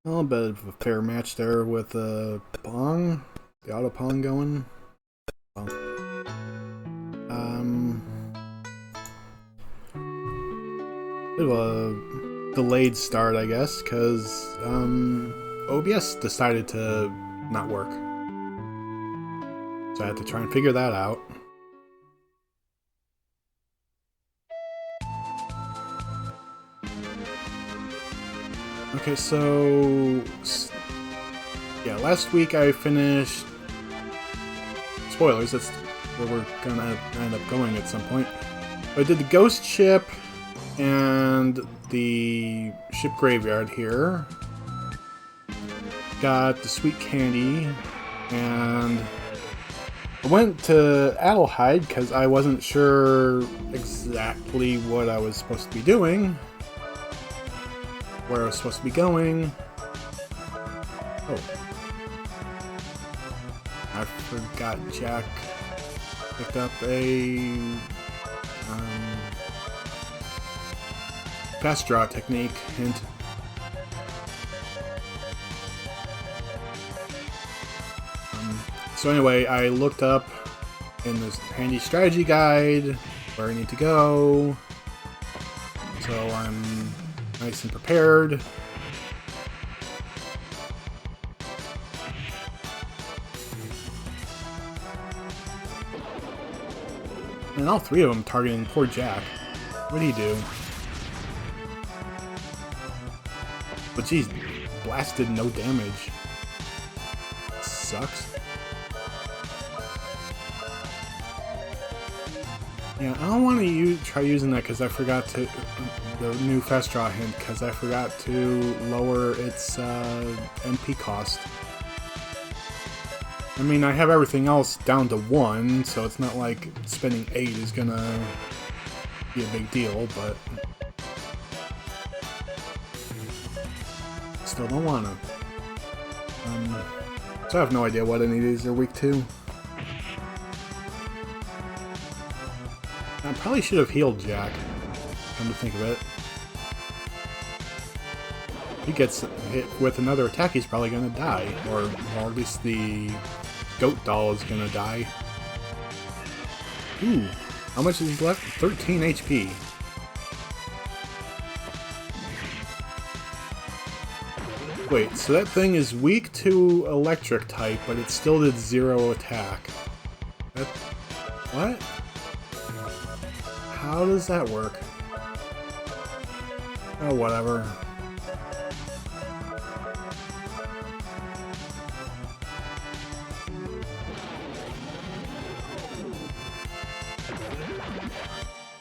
A little bit of a fair match there with Pong, the auto Pong going. Well, um, bit of a delayed start, I guess, because OBS decided to not work. So I had to try and figure that out. Okay, so yeah, last week I finished. Spoilers, that's where we're gonna end up going at some point. I did the ghost ship and the ship graveyard here. Got the sweet candy, and I went to Adlehyde because I wasn't sure exactly what I was supposed to be doing, where I was supposed to be going. Oh. I forgot Jack picked up a fast draw technique hint. So anyway, I looked up in this handy strategy guide where I need to go, so I'm nice and prepared. And all three of them targeting poor Jack. What do you do? But geez, blasted no damage. Sucks. Yeah, I don't want to try using that because I forgot to the new fast draw hint because I forgot to lower its MP cost. I mean, I have everything else down to 1, so it's not like spending 8 is gonna be a big deal, but still don't wanna. So I have no idea what any of these are weak to. I probably should have healed Jack, come to think of it. If he gets hit with another attack, he's probably gonna die, or at least the goat doll is gonna die. Ooh, how much is left? 13 HP. Wait, so that thing is weak to electric type, but it still did 0 attack. That, what? How does that work? Oh, whatever.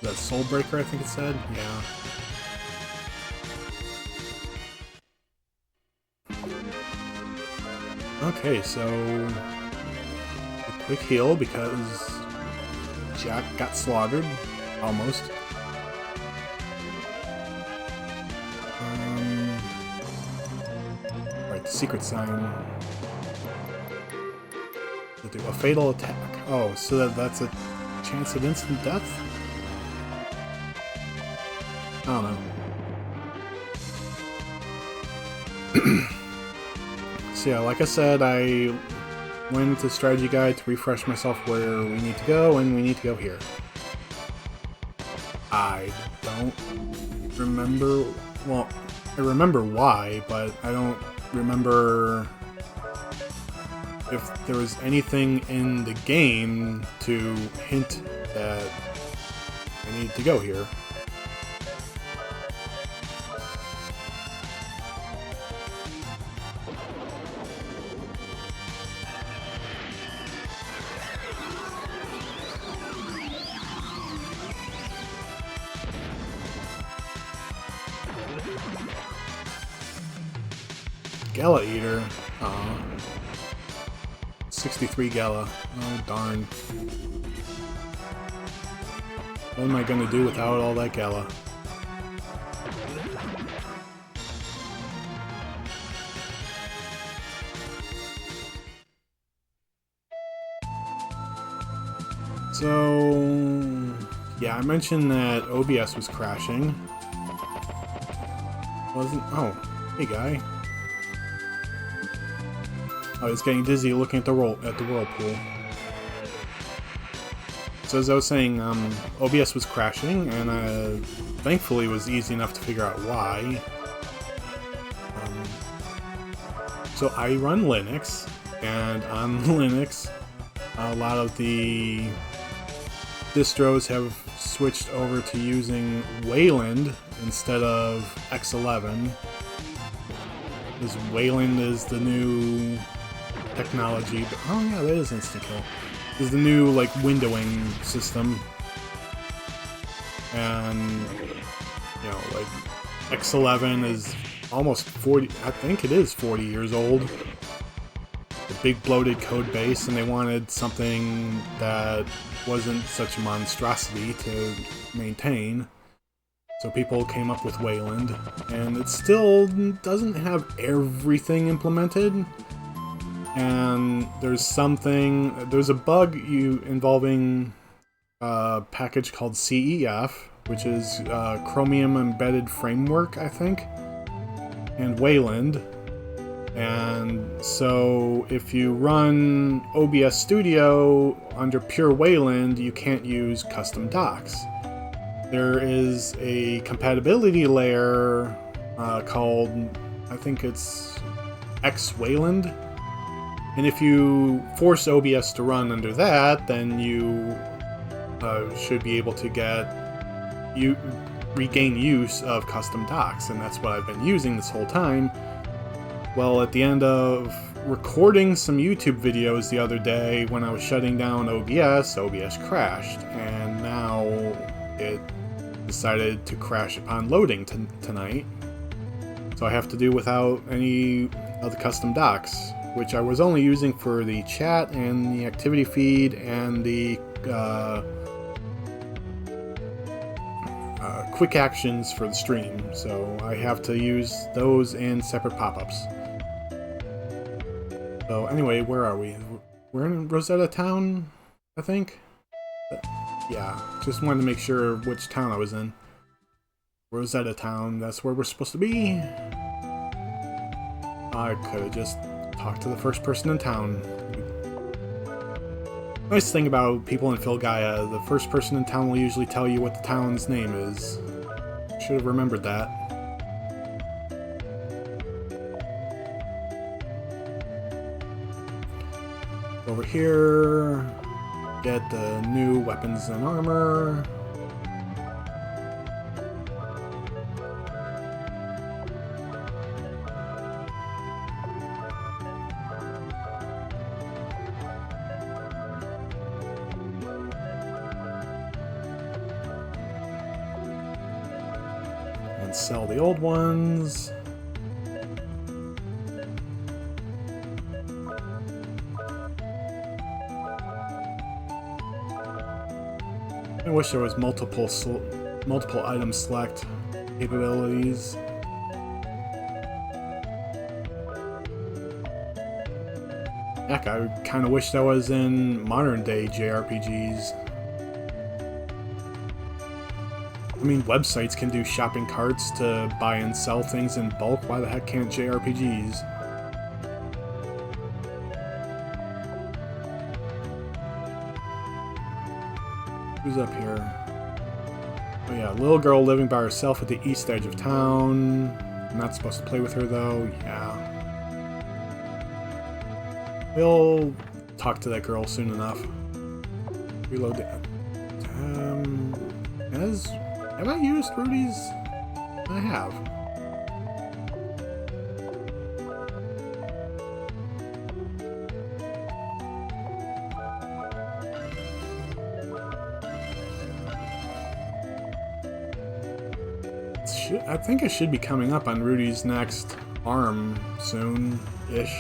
Is that Soul Breaker, I think it said? Yeah. Okay, so a quick heal because Jack got slaughtered. Almost. Right, the secret sign. To do a fatal attack. Oh, so that's a chance of instant death? I don't know. So yeah, like I said, I went into the strategy guide to refresh myself where we need to go, and we need to go here. I don't remember, well, I remember why, but I don't remember if there was anything in the game to hint that I need to go here. Gala Eater. Aw. 63 Gala. Oh, darn. What am I gonna do without all that Gala? So, yeah, I mentioned that OBS was crashing. Wasn't... Oh, hey guy. I was getting dizzy looking at the whirlpool. So as I was saying, OBS was crashing, and thankfully it was easy enough to figure out why. So I run Linux, and on Linux, a lot of the distros have switched over to using Wayland instead of X11. Because Wayland is the new technology, but oh yeah, that is instant kill. Is the new like windowing system, and you know, like X11 is almost 40. I think it is 40 years old. The big bloated code base, and they wanted something that wasn't such a monstrosity to maintain. So people came up with Wayland, and it still doesn't have everything implemented. And there's a bug involving a package called CEF, which is Chromium Embedded Framework, I think, and Wayland. And so if you run OBS Studio under pure Wayland, you can't use custom docs. There is a compatibility layer called, I think it's X Wayland. And if you force OBS to run under that, then you should be able to regain use of custom docs, and that's what I've been using this whole time. Well, at the end of recording some YouTube videos the other day, when I was shutting down OBS crashed, and now it decided to crash upon loading tonight. So I have to do without any of the custom docs, which I was only using for the chat and the activity feed and the quick actions for the stream. So I have to use those in separate pop-ups. So anyway, where are we? We're in Rosetta Town, I think? Yeah, just wanted to make sure which town I was in. Rosetta Town, that's where we're supposed to be. I could have just talked to the first person in town. Nice thing about people in Filgaia, the first person in town will usually tell you what the town's name is. Should have remembered that. Over here, get the new weapons and armor. And sell the old ones. I wish there was multiple item select capabilities. Heck, I kind of wish that was in modern day JRPGs. I mean, websites can do shopping carts to buy and sell things in bulk. Why the heck can't JRPGs? Who's up here? Oh yeah, little girl living by herself at the east edge of town. I'm not supposed to play with her though. Yeah. We'll talk to that girl soon enough. Reload the... have I used Rudy's? I have. I think it should be coming up on Rudy's next arm soon-ish.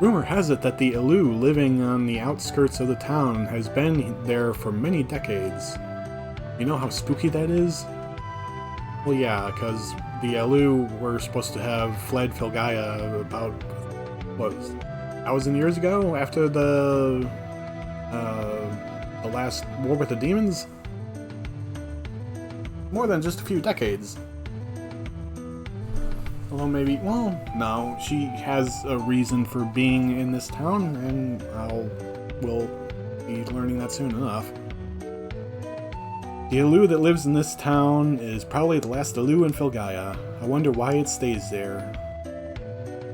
Rumor has it that the Elu living on the outskirts of the town has been there for many decades. You know how spooky that is? Well, yeah, because the Elu were supposed to have fled Filgaia about, what, 1,000 years ago? After the last war with the demons? More than just a few decades. Although maybe, well, no, she has a reason for being in this town, and we'll be learning that soon enough. The Alu that lives in this town is probably the last Alu in Filgaia. I wonder why it stays there.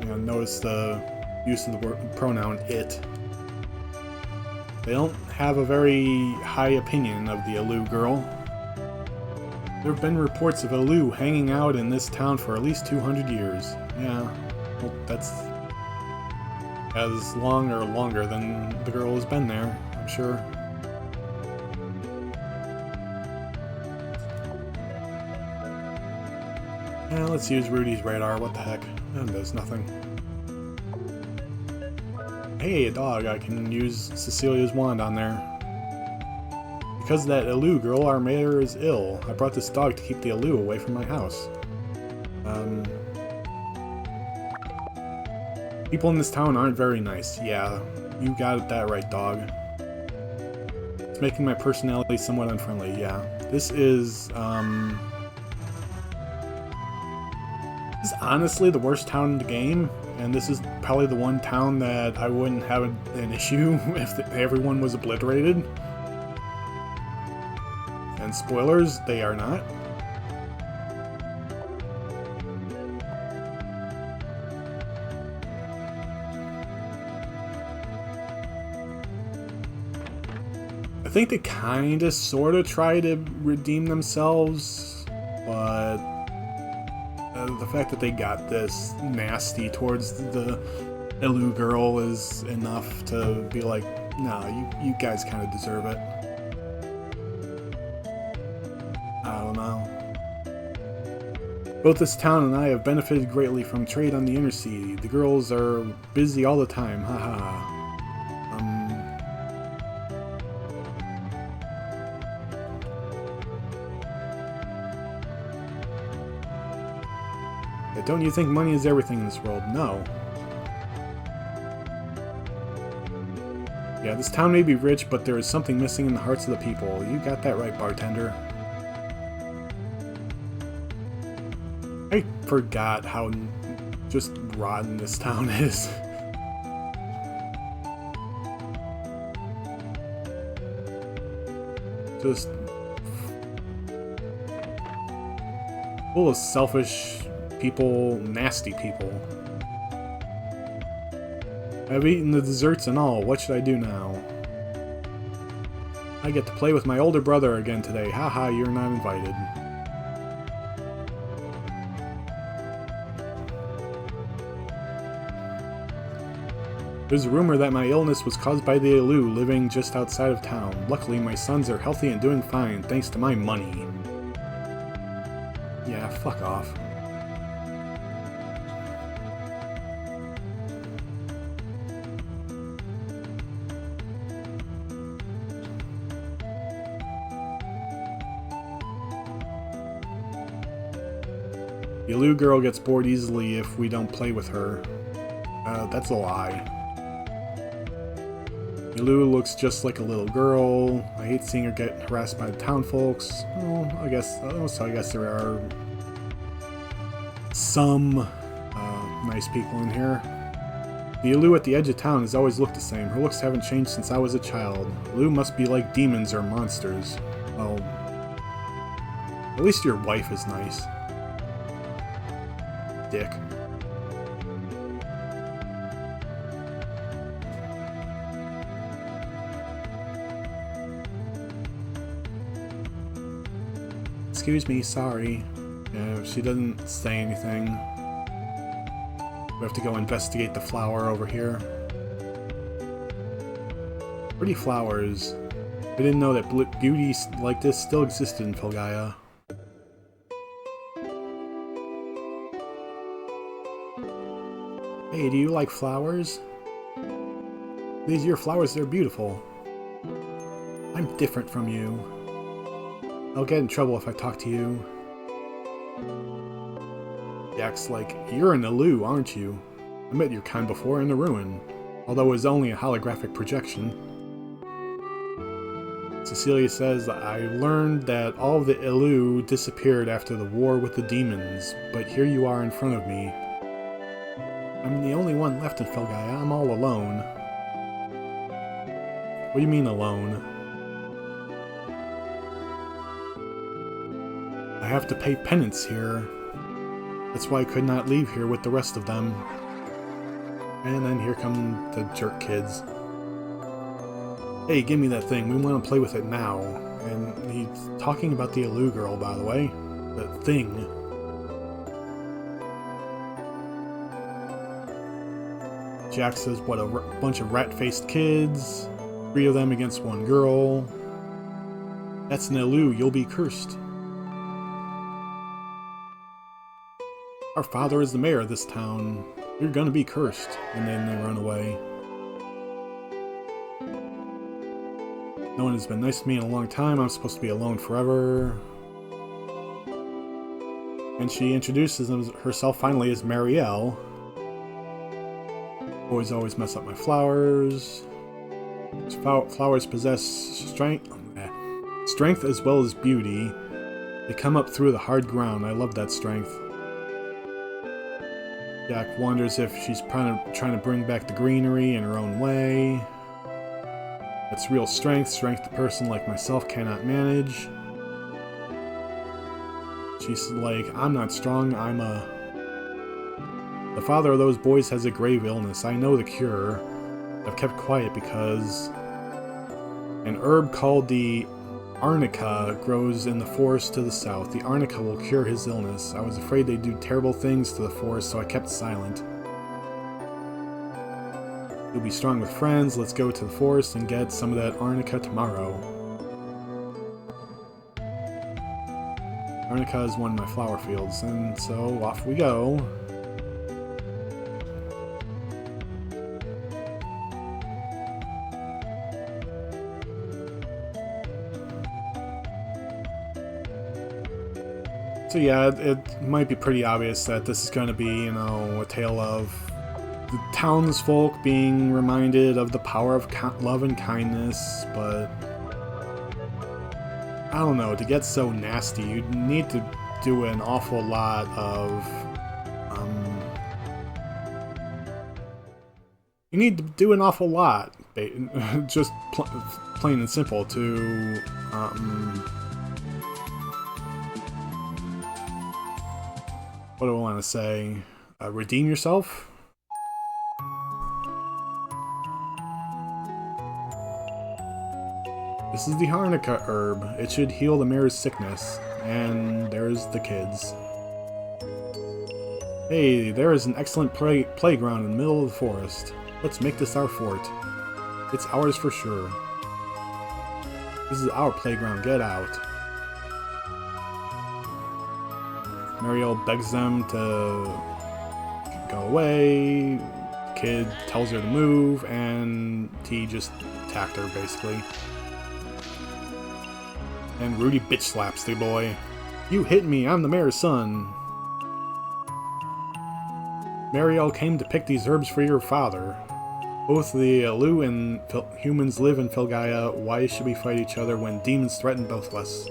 You know, notice the use of the pronoun it. They don't have a very high opinion of the Alu girl. There have been reports of Alu hanging out in this town for at least 200 years. Yeah, well, that's as long or longer than the girl has been there, I'm sure. Yeah, let's use Rudy's radar, what the heck. And there's nothing. Hey, a dog, I can use Cecilia's wand on there. Because of that Alu girl, our mayor is ill. I brought this dog to keep the Alu away from my house. People in this town aren't very nice. Yeah, you got that right, dog. It's making my personality somewhat unfriendly, yeah. This is honestly the worst town in the game, and this is probably the one town that I wouldn't have an issue if everyone was obliterated. And spoilers, they are not. I think they kinda sorta try to redeem themselves, but the fact that they got this nasty towards the Alu girl is enough to be like, nah, you guys kinda deserve it. I don't know. Both this town and I have benefited greatly from trade on the inner sea. The girls are busy all the time, haha. Don't you think money is everything in this world? No. Yeah, this town may be rich, but there is something missing in the hearts of the people. You got that right, bartender. I forgot how just rotten this town is. Just full of selfish people, nasty people. I've eaten the desserts and all. What should I do now? I get to play with my older brother again today. Haha, you're not invited. There's a rumor that my illness was caused by the Alu living just outside of town. Luckily, my sons are healthy and doing fine, thanks to my money. Yeah, fuck off. The Alu girl gets bored easily if we don't play with her. That's a lie. Alu looks just like a little girl. I hate seeing her get harassed by the town folks. Oh, I guess there are some nice people in here. The Alu at the edge of town has always looked the same. Her looks haven't changed since I was a child. Alu must be like demons or monsters. Well, at least your wife is nice. Dick. Excuse me, sorry. If she doesn't say anything, we have to go investigate the flower over here. Pretty flowers. I didn't know that beauty like this still existed in Filgaia. Hey, do you like flowers? These are your flowers, they're beautiful. I'm different from you. I'll get in trouble if I talk to you. He acts like, you're an Alu, aren't you? I met your kind before in the ruin, although it was only a holographic projection. Cecilia says, I learned that all of the Ilu disappeared after the war with the demons, but here you are in front of me. I'm the only one left in Felgaia. I'm all alone. What do you mean alone? I have to pay penance here. That's why I could not leave here with the rest of them. And then here come the jerk kids. Hey, give me that thing. We want to play with it now. And he's talking about the Ilu girl, by the way. The thing. Jack says, what a bunch of rat-faced kids. 3 of them against 1 girl. That's an Ilu. You'll be cursed. Our father is the mayor of this town. You're gonna be cursed. And then they run away. No one has been nice to me in a long time. I'm supposed to be alone forever. And she introduces herself finally as Marielle. Boys always mess up my flowers. Flowers possess strength as well as beauty. They come up through the hard ground. I love that strength. Jack wonders if she's trying to bring back the greenery in her own way. That's real strength a person like myself cannot manage. She's like, I'm not strong, The father of those boys has a grave illness. I know the cure. I've kept quiet because an herb called the arnica grows in the forest to the south. The arnica will cure his illness. I was afraid they'd do terrible things to the forest, so I kept silent. You'll be strong with friends. Let's go to the forest and get some of that arnica tomorrow. Arnica is one of my flower fields, and so off we go. So yeah, it might be pretty obvious that this is going to be, you know, a tale of the townsfolk being reminded of the power of love and kindness, but I don't know, to get so nasty, you need to do an awful lot of, you need to do an awful lot, just plain and simple, to, what do I want to say? Redeem yourself? This is the Arnica herb. It should heal the mayor's sickness. And there's the kids. Hey, there is an excellent playground in the middle of the forest. Let's make this our fort. It's ours for sure. This is our playground. Get out. Marielle begs them to go away. The kid tells her to move, and T just attacked her, basically. And Rudy bitch slaps the boy. You hit me, I'm the mayor's son. Marielle came to pick these herbs for your father. Both the Ilu and humans live in Felgaia. Why should we fight each other when demons threaten both of us?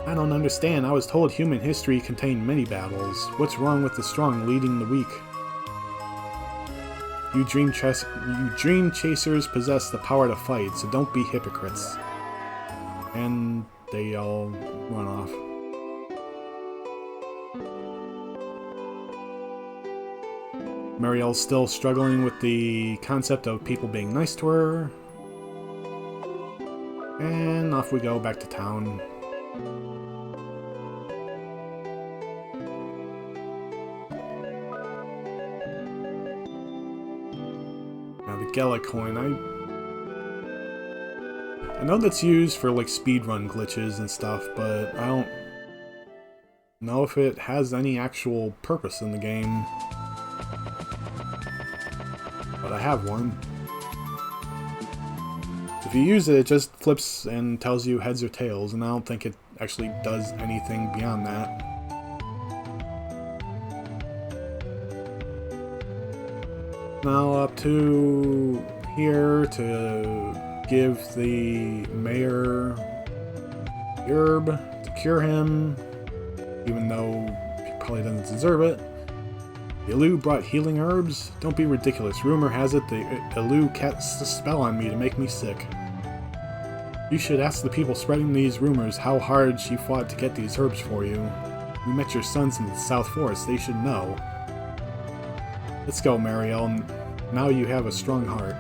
I don't understand. I was told human history contained many battles. What's wrong with the strong leading the weak? You dream chasers possess the power to fight, so don't be hypocrites. And they all run off. Marielle's still struggling with the concept of people being nice to her. And off we go back to town. Gala coin. I know that's used for like speedrun glitches and stuff, but I don't know if it has any actual purpose in the game. But I have one. If you use it, it just flips and tells you heads or tails, and I don't think it actually does anything beyond that. Now up to here to give the mayor the herb to cure him, even though he probably doesn't deserve it. The Alu brought healing herbs? Don't be ridiculous. Rumor has it the Alu cast a spell on me to make me sick. You should ask the people spreading these rumors how hard she fought to get these herbs for you. You met your sons in the South Forest. They should know. Let's go, Marielle. Now you have a strong heart.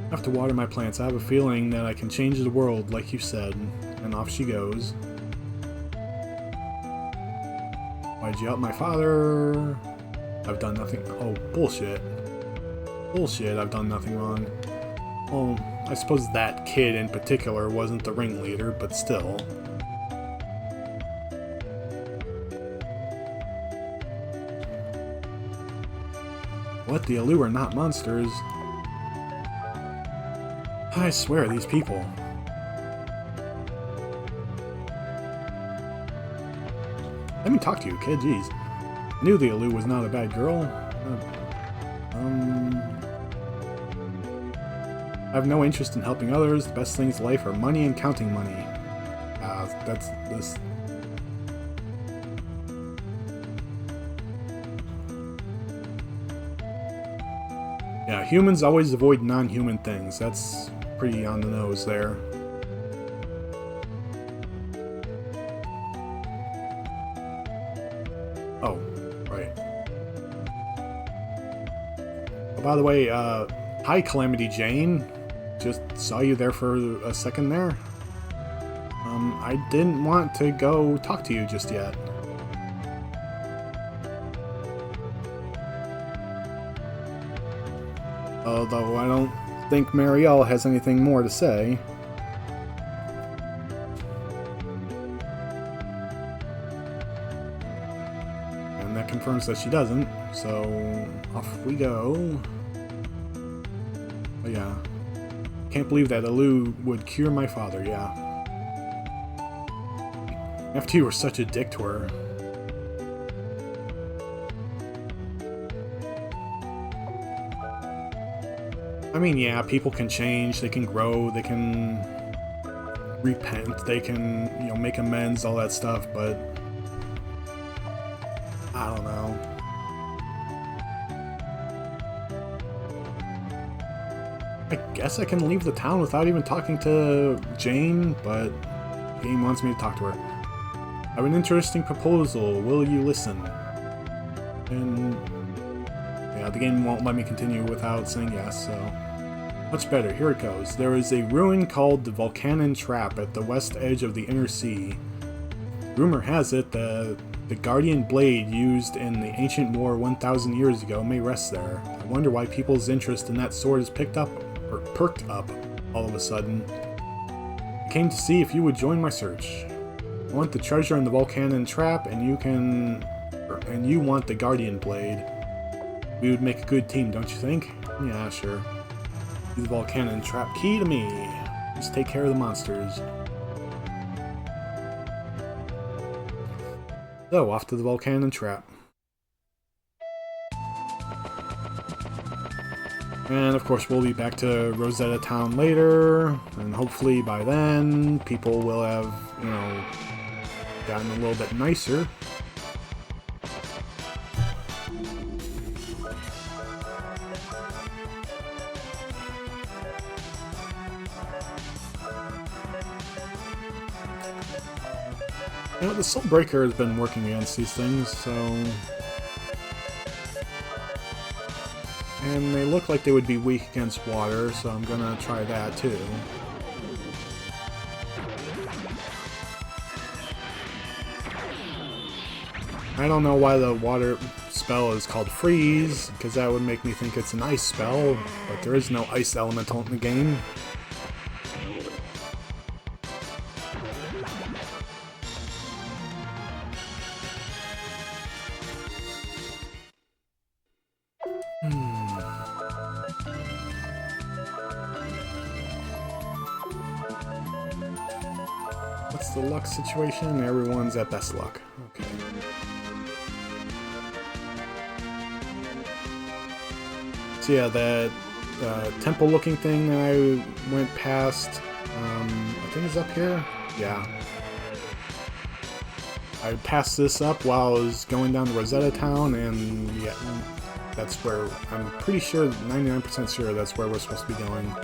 I have to water my plants. I have a feeling that I can change the world, like you said. And off she goes. Why'd you help my father? I've done nothing. Oh, bullshit. Bullshit, I've done nothing wrong. Well, I suppose that kid in particular wasn't the ringleader, but still. What? The Alu are not monsters. I swear, these people. Let me talk to you, kid, jeez. I knew the Alu was not a bad girl. I have no interest in helping others. The best things in life are money and counting money. That's this. Yeah, humans always avoid non-human things. That's pretty on the nose there. Oh, right. Oh, by the way, hi Calamity Jane. Just saw you there for a second there. I didn't want to go talk to you just yet. Although I don't think Marielle has anything more to say. And that confirms that she doesn't, so off we go. But yeah. Can't believe that Alu would cure my father, yeah. After you were such a dick to her. I mean, yeah, people can change, they can grow, they can repent, they can, you know, make amends, all that stuff, but I don't know. I guess I can leave the town without even talking to Jane, but the game wants me to talk to her. I have an interesting proposal. Will you listen? And yeah, the game won't let me continue without saying yes, so much better. Here it goes. There is a ruin called the Volcannon Trap at the west edge of the Inner Sea. Rumor has it that the Guardian Blade used in the ancient war 1,000 years ago may rest there. I wonder why people's interest in that sword is perked up all of a sudden. I came to see if you would join my search. I want the treasure in the Volcannon Trap, and you want the Guardian Blade. We would make a good team, don't you think? Yeah, sure. The Volcannon Trap key to me. Just take care of the monsters. So, off to the Volcannon Trap. And of course we'll be back to Rosetta Town later, and hopefully by then people will have, you know, gotten a little bit nicer. You know, the Soul Breaker has been working against these things, so... And they look like they would be weak against water, so I'm gonna try that too. I don't know why the water spell is called Freeze, because that would make me think it's an ice spell, but there is no ice elemental in the game. What's the luck situation? Everyone's at best luck. Okay. So yeah, that temple-looking thing that I went past, I think it's up here? Yeah. I passed this up while I was going down to Rosetta Town, and yeah, that's where, I'm pretty sure, 99% sure that's where we're supposed to be going.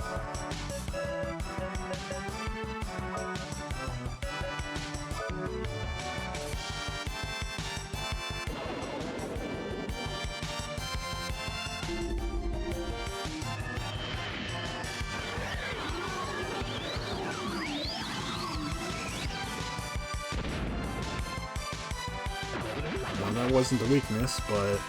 Well, that wasn't the weakness, but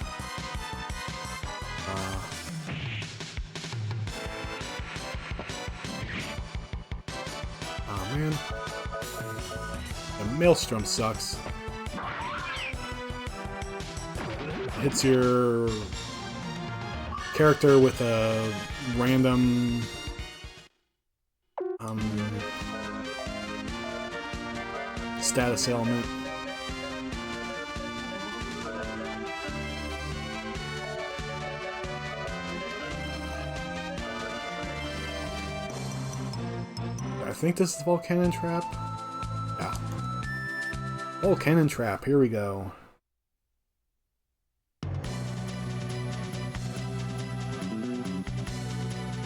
oh man, the Maelstrom sucks. Hits your character with a random status ailment. I think this is Volcannon Trap. Yeah. Volcannon Trap, here we go.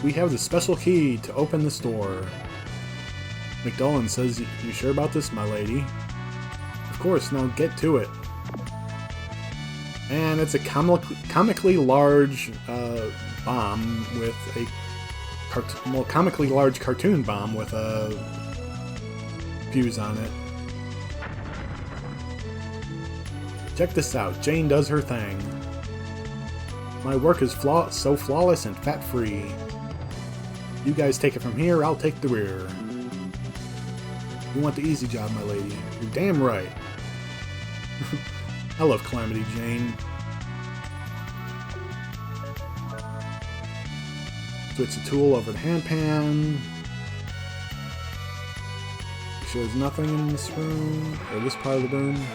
We have the special key to open this door. McDullen says, "You sure about this, my lady?" Of course, now get to it. And it's a comically large bomb with a comically large cartoon bomb with a fuse on it. Check this out. Jane does her thing. My work is so flawless and fat-free. You guys take it from here, I'll take the rear. You want the easy job, my lady? You're damn right. I love Calamity Jane. Switch the tool over to hand pan. Shows nothing in this room, or this part of the room.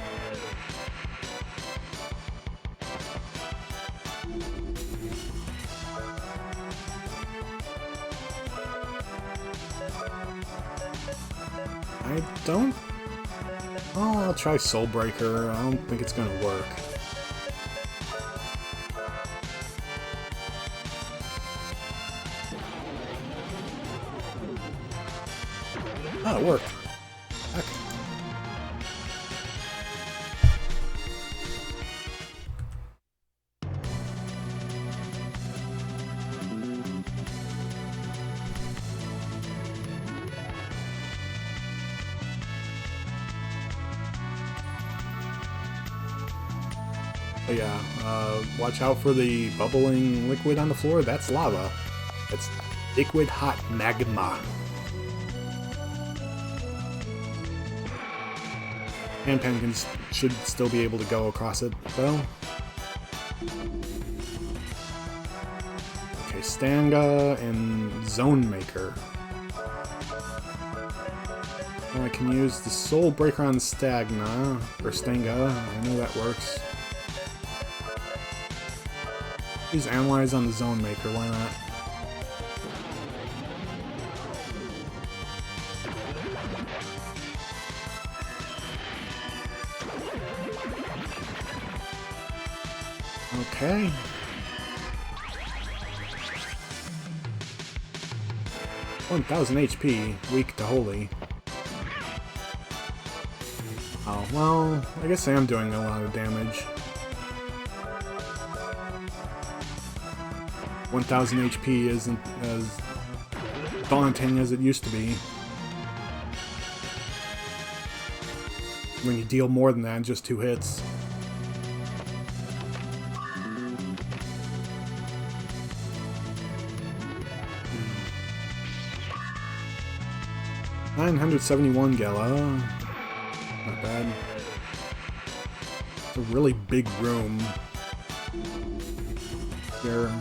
I don't... Oh, I'll try Soul Breaker. I don't think it's gonna work. Oh, it worked. Okay. But yeah, watch out for the bubbling liquid on the floor. That's lava. It's liquid hot magma. Handpan should still be able to go across it, though. Okay, Stanga and Zone Maker. I can use the Soul Breaker on Stagna, or Stanga. I know that works. Use Analyze on the Zone Maker, why not? Okay. $1,000 HP, weak to holy. Oh, well, I guess I am doing a lot of damage. 1,000 HP isn't as daunting as it used to be. When you deal more than that in just 2 hits. $971 Gala. Not bad. It's a really big room. Here.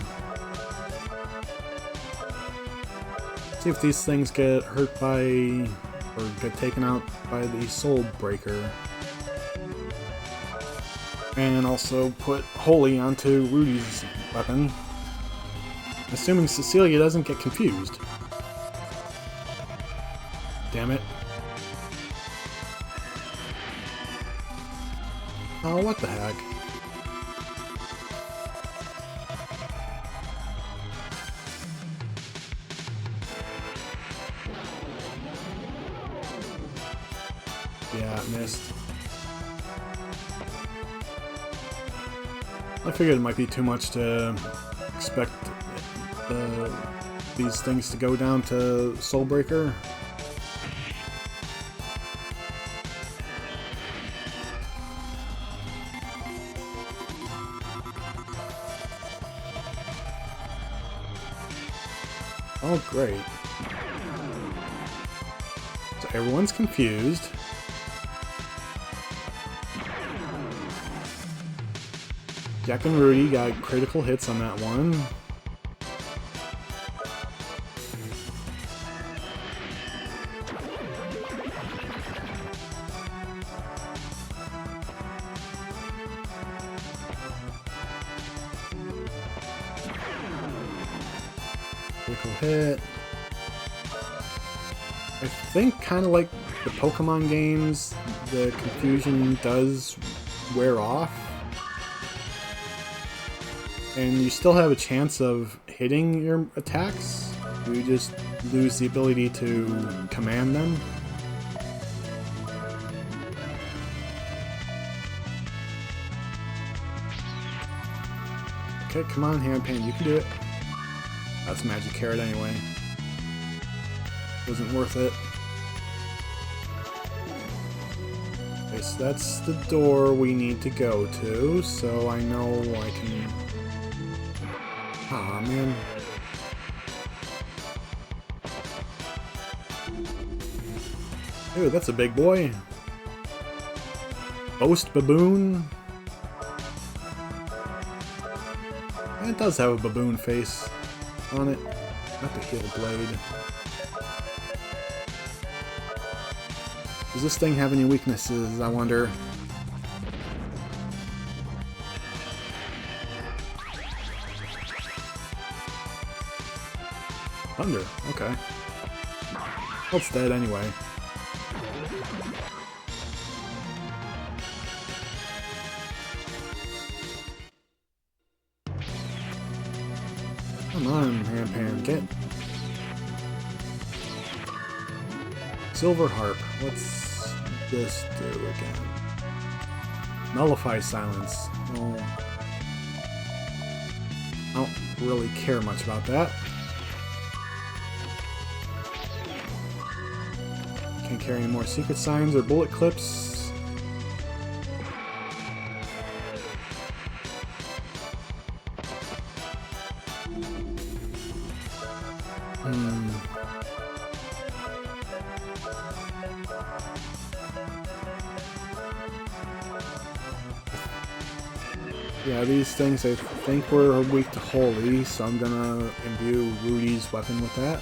See if these things get hurt by, or get taken out by the Soul Breaker. And also put Holy onto Rudy's weapon. Assuming Cecilia doesn't get confused. Damn it. Oh, what the heck? Yeah, I missed. I figured it might be too much to expect these things to go down to Soulbreaker. Oh, great. So everyone's confused. Jack and Rudy got critical hits on that one. Critical hit. I think, kind of like the Pokemon games, the confusion does wear off. And you still have a chance of hitting your attacks. You just lose the ability to command them. Okay, come on, Handpan, you can do it. That's Magic Carrot anyway. Wasn't worth it. Okay, so that's the door we need to go to, so I know I can... Aw, man. Ooh, that's a big boy. Boast Baboon. It does have a baboon face on it. Not the heel blade. Does this thing have any weaknesses, I wonder? Thunder, okay. Well, it's dead anyway. Come on, Handpan, get... Silver Harp, what's this do again? Nullify silence. Well, I don't really care much about that. Can't carry any more secret signs or bullet clips. Yeah, these things I think were weak to Holy, so I'm gonna imbue Rudy's weapon with that.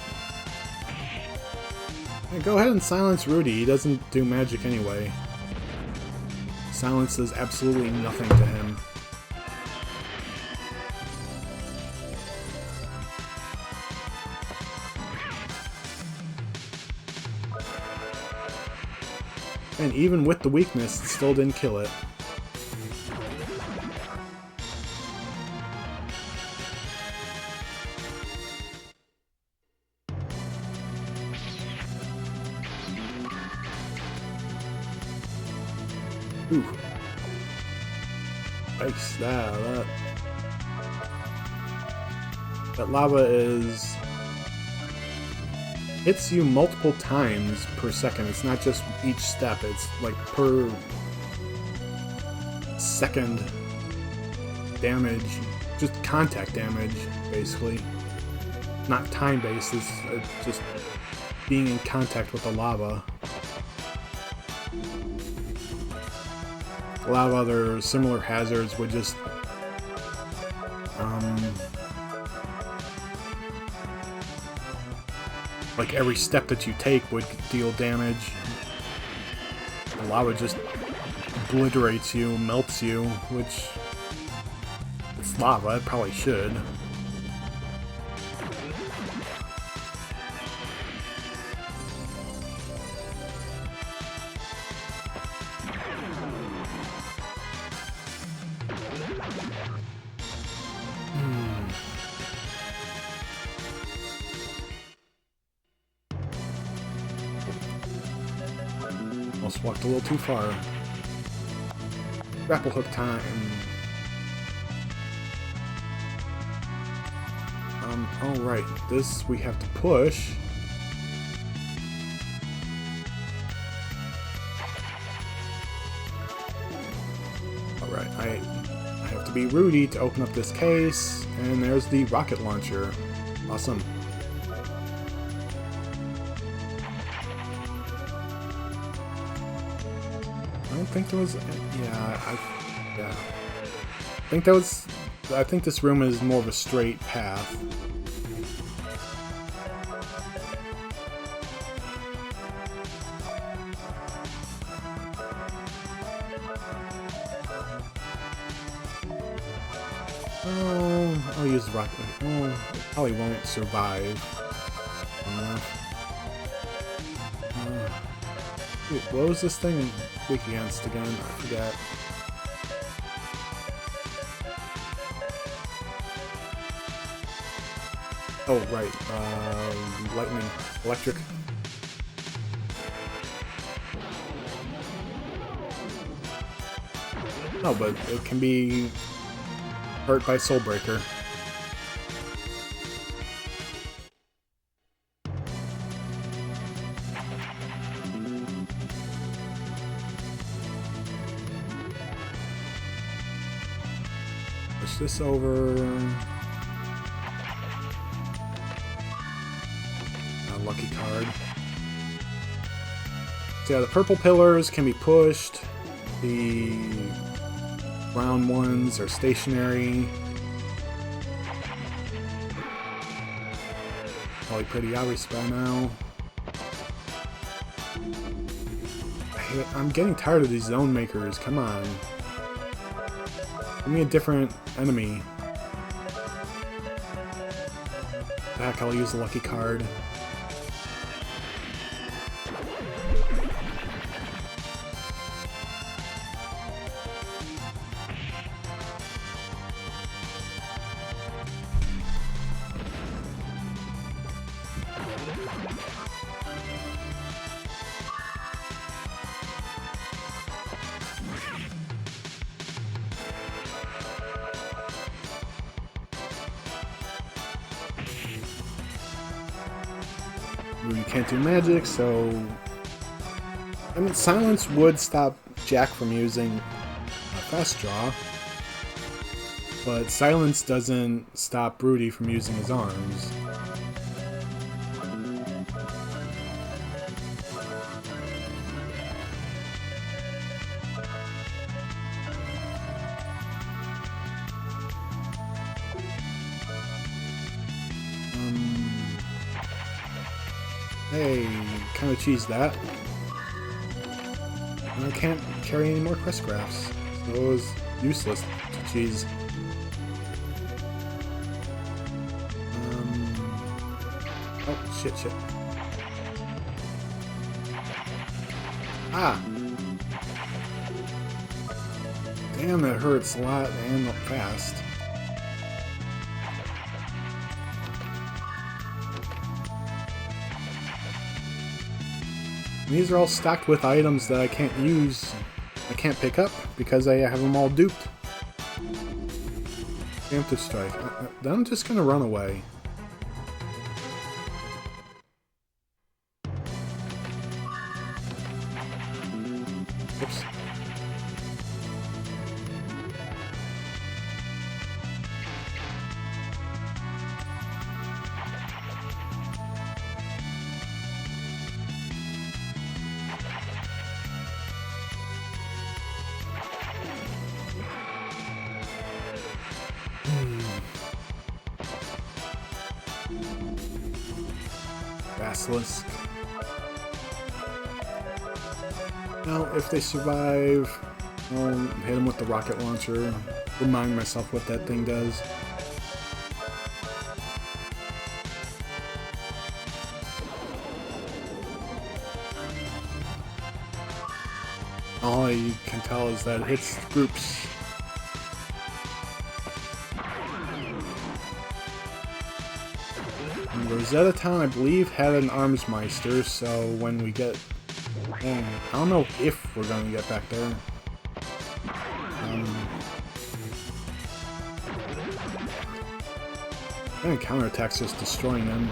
Yeah, go ahead and silence Rudy, he doesn't do magic anyway. Silence does absolutely nothing to him. And even with the weakness, it still didn't kill it. Ooh. Yikes, that lava is... hits you multiple times per second. It's not just each step, it's like per second damage. Just contact damage, basically. Not time-based, it's just being in contact with the lava. A lot of other similar hazards would just like every step that you take would deal damage. The lava just obliterates you, melts you, which it's lava, it probably should. Almost walked a little too far. Grapple hook time. Alright, this we have to push. Alright, I have to be Rudy to open up this case, and there's the rocket launcher. Awesome. I don't think there was... Yeah, I think this room is more of a straight path. Oh, I'll use the rocket. Oh, it probably won't survive. Wait, what was this thing weak against again? I forget. Oh, right. Lightning. Electric. Oh, but it can be hurt by Soul Breaker. Push this over. Lucky card. So yeah, the purple pillars can be pushed. The brown ones are stationary. Probably pretty obvious by now. I'm getting tired of these zone makers. Come on. Give me a different enemy. Back, I'll use the lucky card. You can't do magic, so... I mean, silence would stop Jack from using a fast draw, but silence doesn't stop Rudy from using his arms. Hey, kind of cheesed that. And I can't carry any more quest graphs, so it was useless to cheese. Oh, shit. Ah! Damn, that hurts a lot and fast. These are all stacked with items that I can't use, I can't pick up, because I have them all duped. Preemptive strike. Then I'm just gonna run away. Oops. Basilisk. Now, if they survive, I'll hit them with the rocket launcher. Remind myself what that thing does. All I can tell is that it hits groups. Rosetta Town, I believe, had an Armsmeister, so when we get I don't know if we're gonna get back there. And counterattack's just destroying them.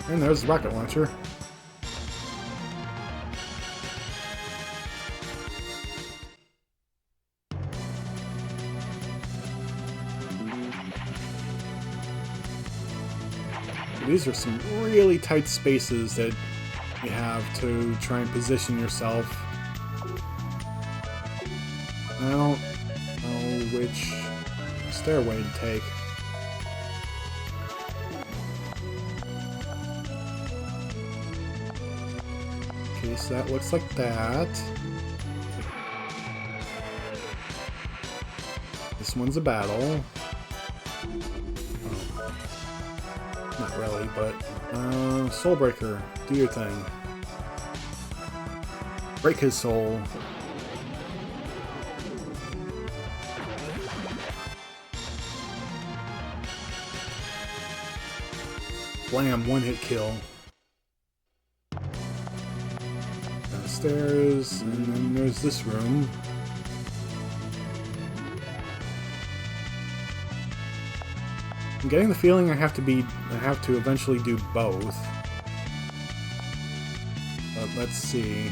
And there's the rocket launcher. These are some really tight spaces that you have to try and position yourself. I don't know which stairway to take. Okay, so that looks like that. This one's a battle. Oh. Not really, but Soulbreaker, do your thing. Break his soul. Blam, one-hit kill. Downstairs, and then there's this room. I'm getting the feeling I have to eventually do both. But let's see.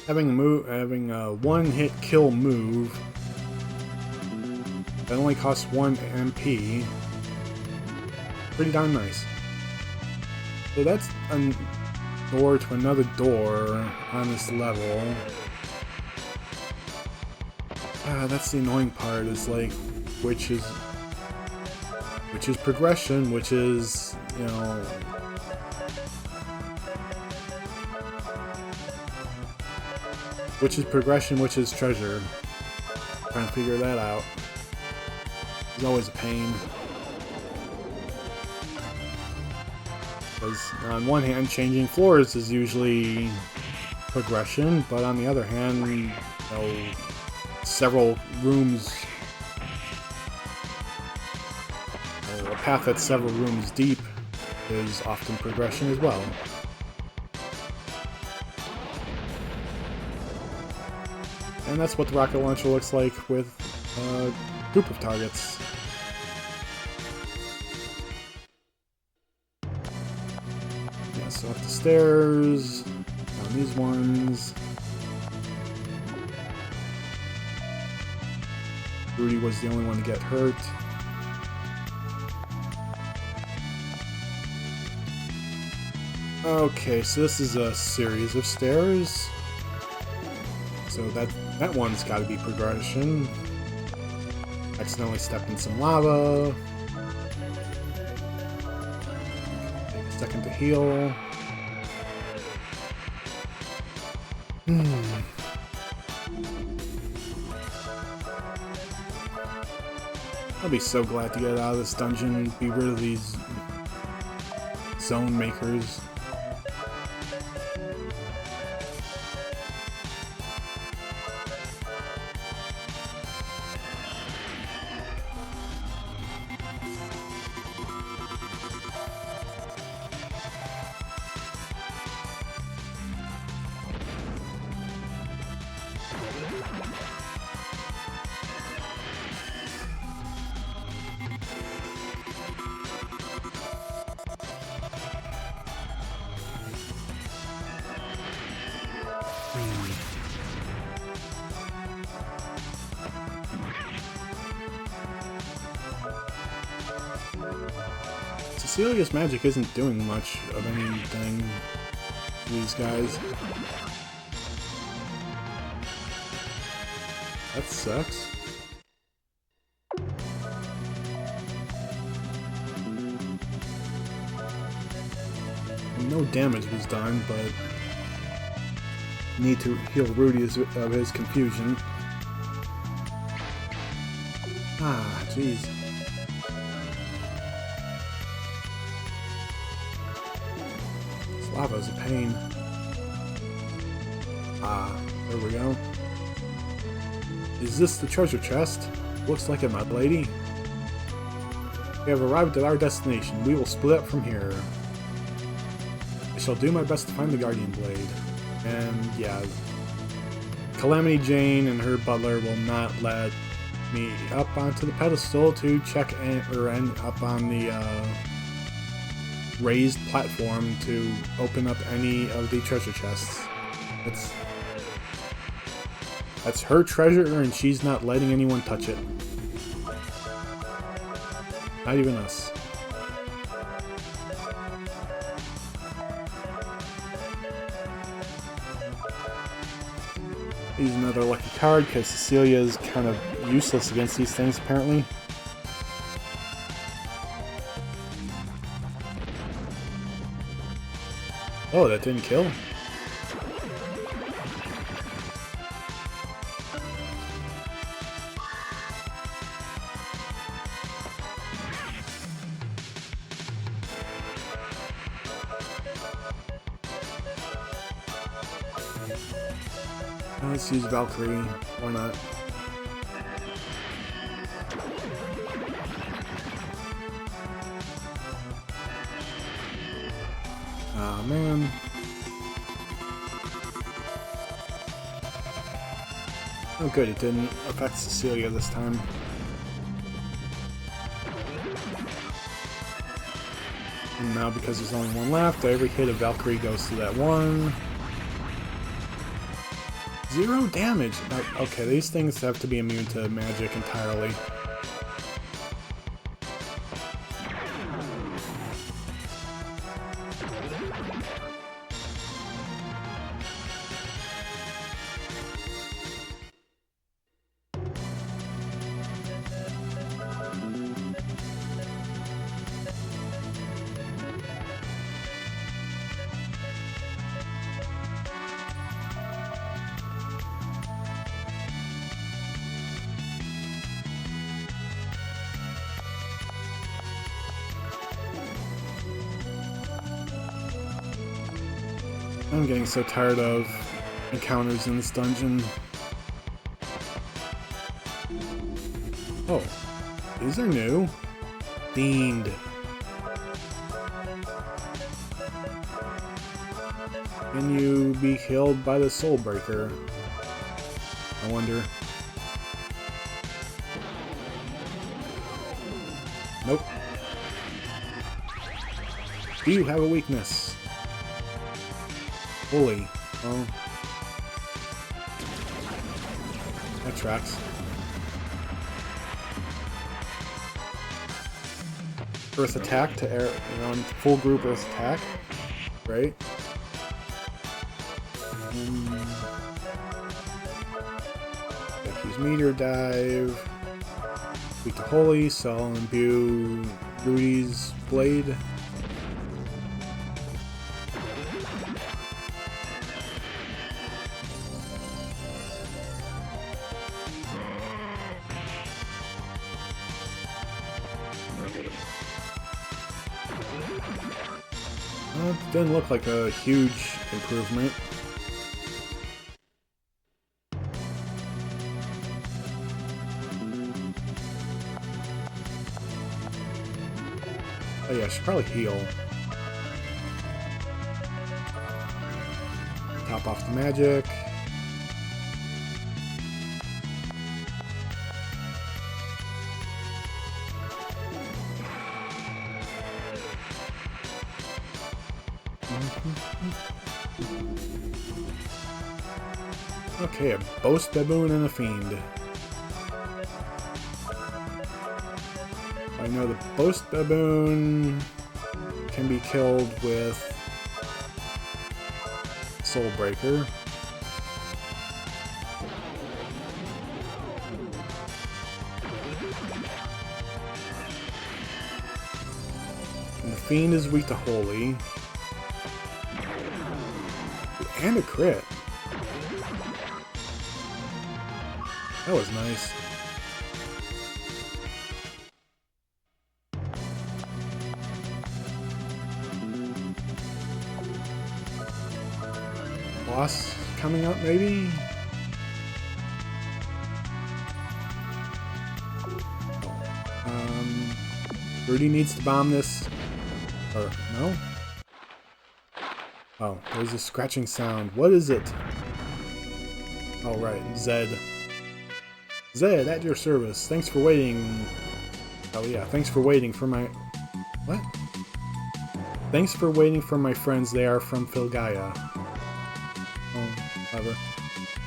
Having a one-hit kill move that only costs 1 MP. Pretty darn nice. So that's a door to another door on this level. That's the annoying part, is like which is progression, which is, you know, which is progression, which is treasure. Trying to figure that out is always a pain. Because on one hand, changing floors is usually progression, but on the other hand, you know, several rooms, a path that's several rooms deep is often progression as well. And that's what the rocket launcher looks like with a group of targets. Yeah, so up the stairs, down these ones. Rudy was the only one to get hurt. Okay, so this is a series of stairs. So that one's got to be progression. Accidentally stepped in some lava. Take a second to heal. I'll be so glad to get out of this dungeon and be rid of these zone makers. Cecilia's magic isn't doing much of anything to these guys. That sucks. No damage was done, but need to heal Rudy of his confusion. Ah, jeez. This lava's a pain. Ah, there we go. Is this the treasure chest? Looks like it, my lady. We have arrived at our destination. We will split up from here. I shall do my best to find the Guardian Blade. And yeah, Calamity Jane and her butler will not let me up onto the pedestal to check or end up on the raised platform to open up any of the treasure chests. That's her treasure, and she's not letting anyone touch it. Not even us. Use another lucky card because Cecilia is kind of useless against these things apparently. Oh, that didn't kill? Let's use Valkyrie. Why not? Ah, man. Oh good, it didn't affect Cecilia this time. And now because there's only one left, every hit of Valkyrie goes to that one. 0 damage! Okay, these things have to be immune to magic entirely. I'm getting so tired of encounters in this dungeon. Oh, these are new. Fiend. Can you be killed by the Soul Breaker? I wonder. Nope. Do you have a weakness? Holy. Oh. That tracks. Earth attack to air, full group earth attack. Right? Use meteor dive. Weak to holy, so I'll imbue Rudy's blade. Didn't look like a huge improvement. Oh yeah, I should probably heal. Top off the magic. Okay, a Boast Baboon and a Fiend. I know the Boast Baboon can be killed with Soul Breaker. And the Fiend is weak to Holy. And a crit. That was nice. boss coming up, maybe? Rudy needs to bomb this. Or, no? Oh, there's a scratching sound. What is it? Oh, right. Zed. Zed, at your service. Thanks for waiting. Oh, yeah. Thanks for waiting for my... What? Thanks for waiting for my friends. They are from Filgaia. Oh, whatever.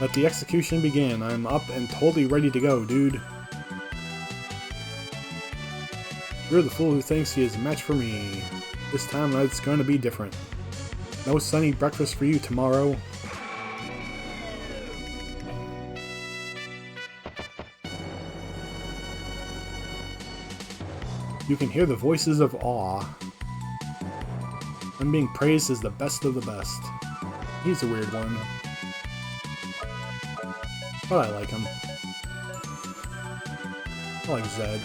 Let the execution begin. I'm up and totally ready to go, dude. You're the fool who thinks he is a match for me. This time it's going to be different. No sunny breakfast for you tomorrow. You can hear the voices of awe. I'm being praised as the best of the best. He's a weird one. But I like him. I like Zed.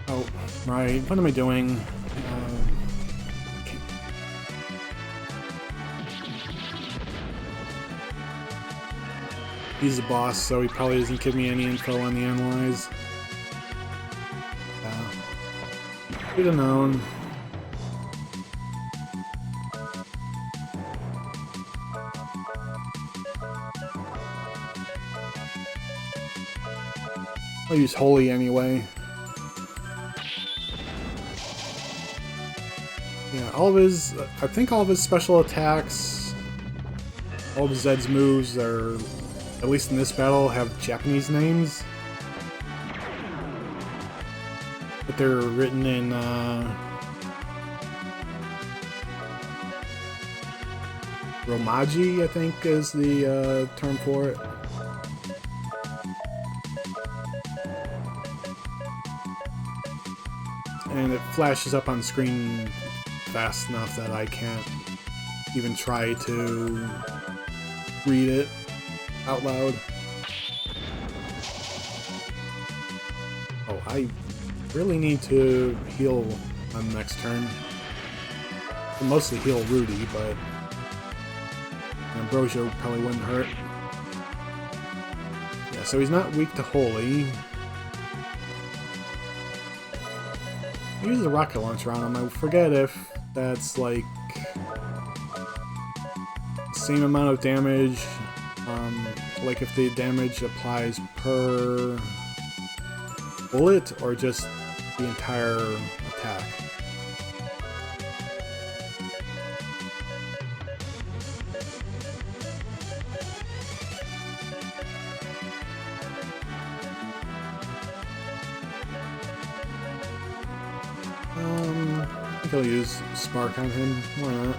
Oh, right. What am I doing? He's the boss, so he probably doesn't give me any info on the analyze. Should have known. I'll use Holy anyway. Yeah, all of his... I think all of his special attacks, all of Zed's moves are, at least in this battle, have Japanese names. But they're written in, Romaji, I think is the term for it. And it flashes up on screen fast enough that I can't even try to read it out loud. Oh, I really need to heal on the next turn. I'll mostly heal Rudy, but Ambrosia probably wouldn't hurt. Yeah, so he's not weak to Holy. I use a rocket launcher on him. I forget if that's like the same amount of damage, like if the damage applies per bullet or just the entire attack. I think I'll use Spark on him. Why not?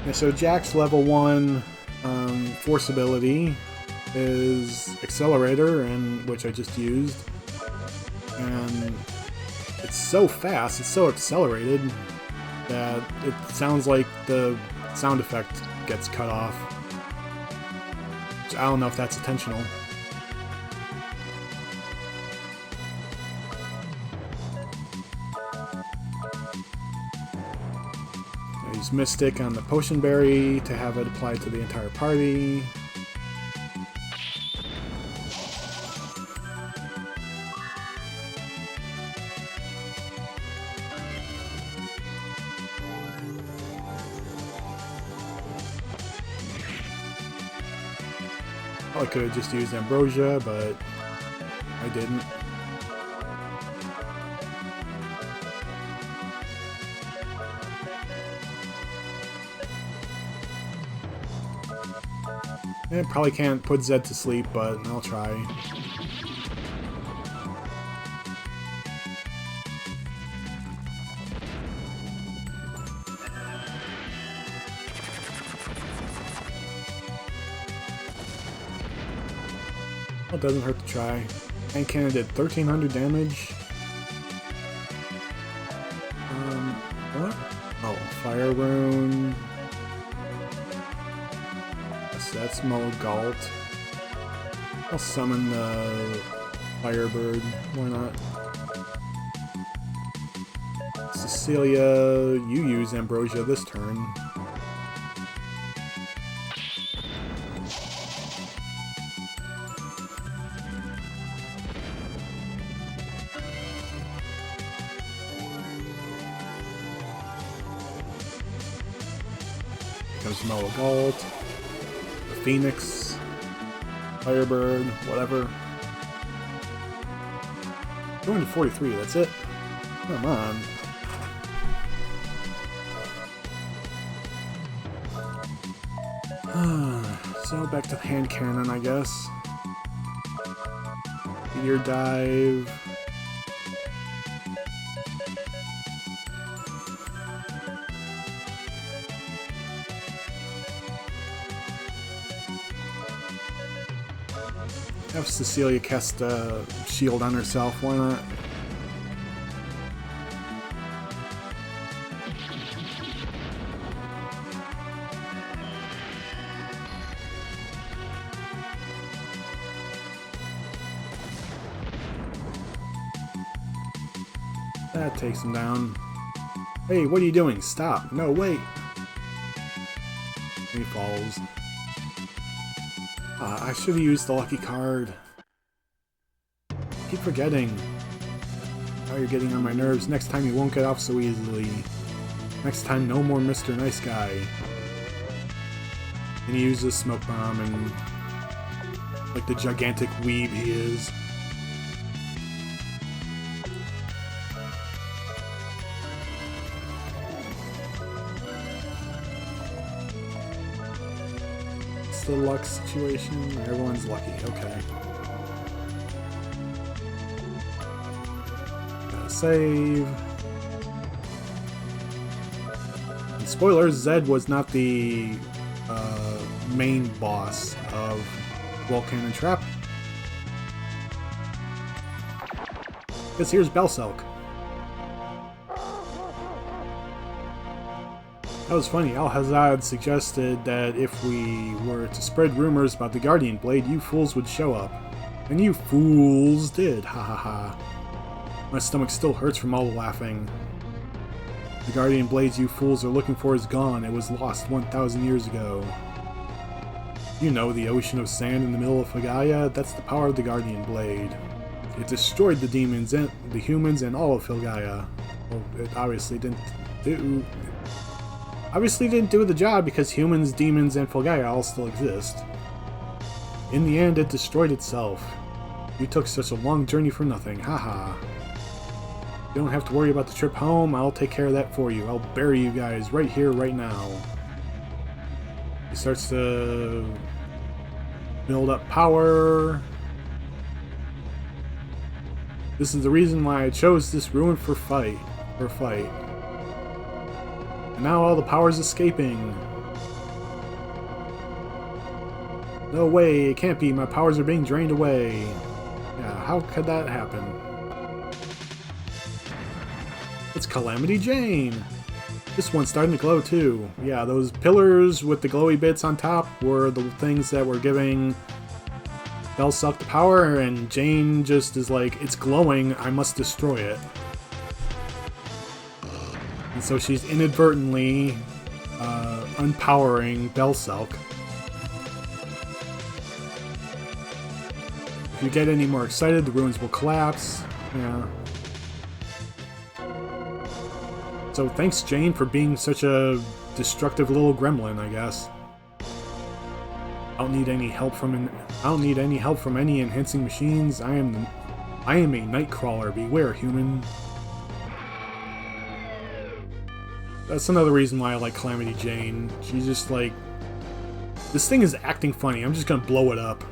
Yeah, so Jack's level 1 force ability is Accelerator, and which I just used. And it's so fast, it's so accelerated, that it sounds like the sound effect gets cut off. Which I don't know if that's intentional. I use Mystic on the Potion Berry to have it applied to the entire party. I could have just used Ambrosia, but I didn't. I probably can't put Zed to sleep, but I'll try. Well, it doesn't hurt to try. And Cannon did 1300 damage. Fire Rune. So that's Galt. I'll summon the Firebird. Why not? Cecilia, you use Ambrosia this turn. Comes Galt, the Phoenix, Firebird, whatever. Going to 43, that's it? Come on. So back to the hand cannon, I guess. Meteor Dive. Have Cecilia cast a shield on herself, why not? That takes him down. Hey, what are you doing? Stop. No, wait. He falls. I should have used the lucky card. Keep forgetting. Now you're getting on my nerves. Next time you won't get off so easily. Next time, no more Mr. Nice Guy. And he uses Smoke Bomb and... like the gigantic weeb he is. The luck situation. Everyone's lucky. Okay. Gotta save. And spoilers, Zed was not the main boss of Volcannon Trap. Because here's Belselk. That was funny. Adlehyde suggested that if we were to spread rumors about the Guardian Blade, you fools would show up. And you fools did. Ha ha ha. My stomach still hurts from all the laughing. The Guardian Blades you fools are looking for is gone. It was lost 1,000 years ago. You know, the ocean of sand in the middle of Filgaia? That's the power of the Guardian Blade. It destroyed the demons and the humans and all of Filgaia. Well, it obviously didn't do... Obviously didn't do the job because humans, demons, and Filgaia all still exist. In the end, it destroyed itself. You took such a long journey for nothing, haha. You don't have to worry about the trip home, I'll take care of that for you. I'll bury you guys right here, right now. He starts to build up power. This is the reason why I chose this ruin for fight. And now all the power's escaping. No way, it can't be. My powers are being drained away. Yeah, how could that happen? It's Calamity Jane! This one's starting to glow too. Yeah, those pillars with the glowy bits on top were the things that were giving Belselk the power, and Jane just is like, it's glowing, I must destroy it. And so she's inadvertently unpowering Belselk. If you get any more excited, the ruins will collapse. Yeah. So thanks, Jane, for being such a destructive little gremlin, I guess. I don't need any help from any enhancing machines. I am a Nightcrawler. Beware, human. That's another reason why I like Calamity Jane. She's just like, this thing is acting funny. I'm just gonna blow it up.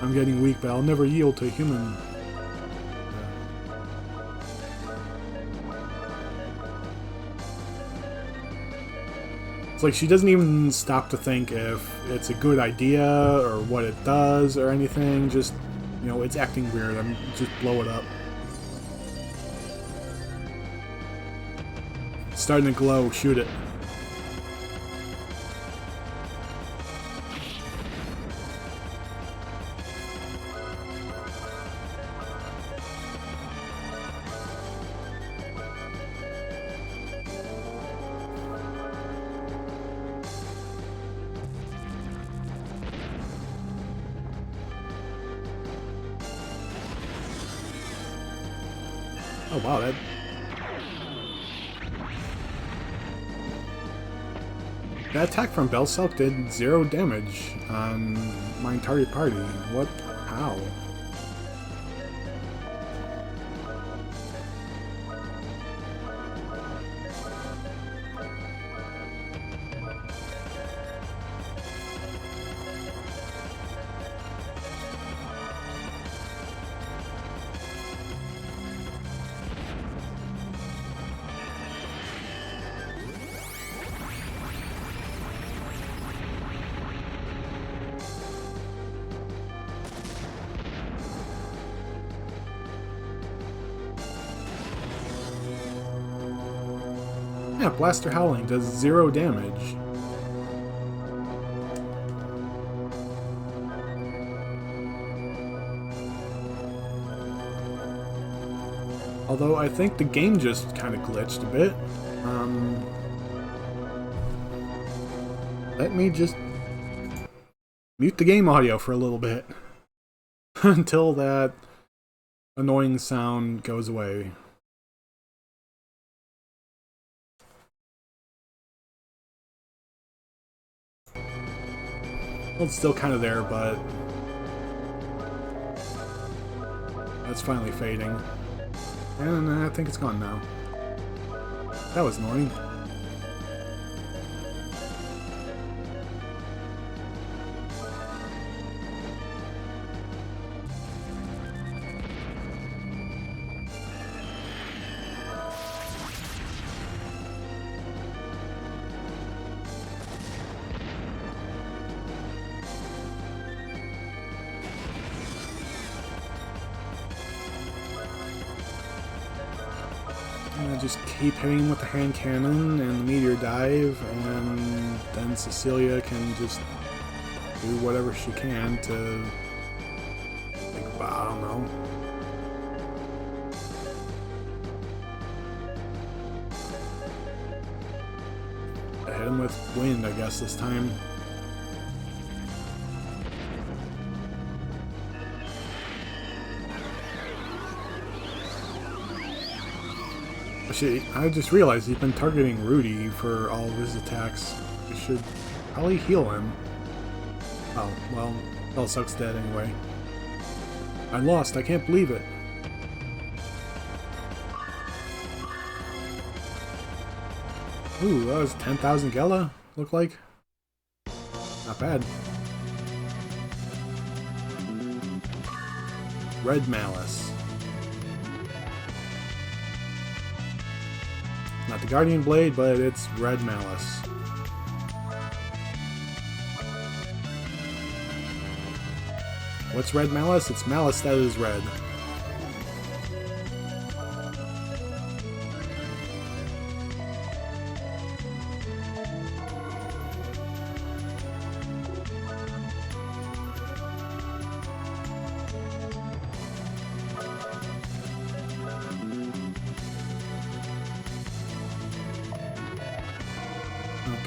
I'm getting weak, but I'll never yield to a human. It's like she doesn't even stop to think if it's a good idea or what it does or anything. Just, you know, it's acting weird. I'm just blow it up. starting to glow. Shoot it. Oh wow, that attack from Belselk did 0 damage on my entire party. What? How? Yeah, Blaster Howling does 0 damage. Although I think the game just kind of glitched a bit. Let me just mute the game audio for a little bit until that annoying sound goes away. Well, it's still kind of there, but it's finally fading. And I think it's gone now. That was annoying. Just keep hitting with the hand cannon and the meteor dive, and then Cecilia can just do whatever she can to, like, I don't know. I hit him with wind, I guess, this time. Actually, I just realized he's been targeting Rudy for all of his attacks. We should probably heal him. Oh, well, Belselk's dead anyway. I lost, I can't believe it. Ooh, that was 10,000 Gela, look like. Not bad. Red Malice. Not the Guardian Blade, but it's Red Malice. What's Red Malice? It's malice that is red.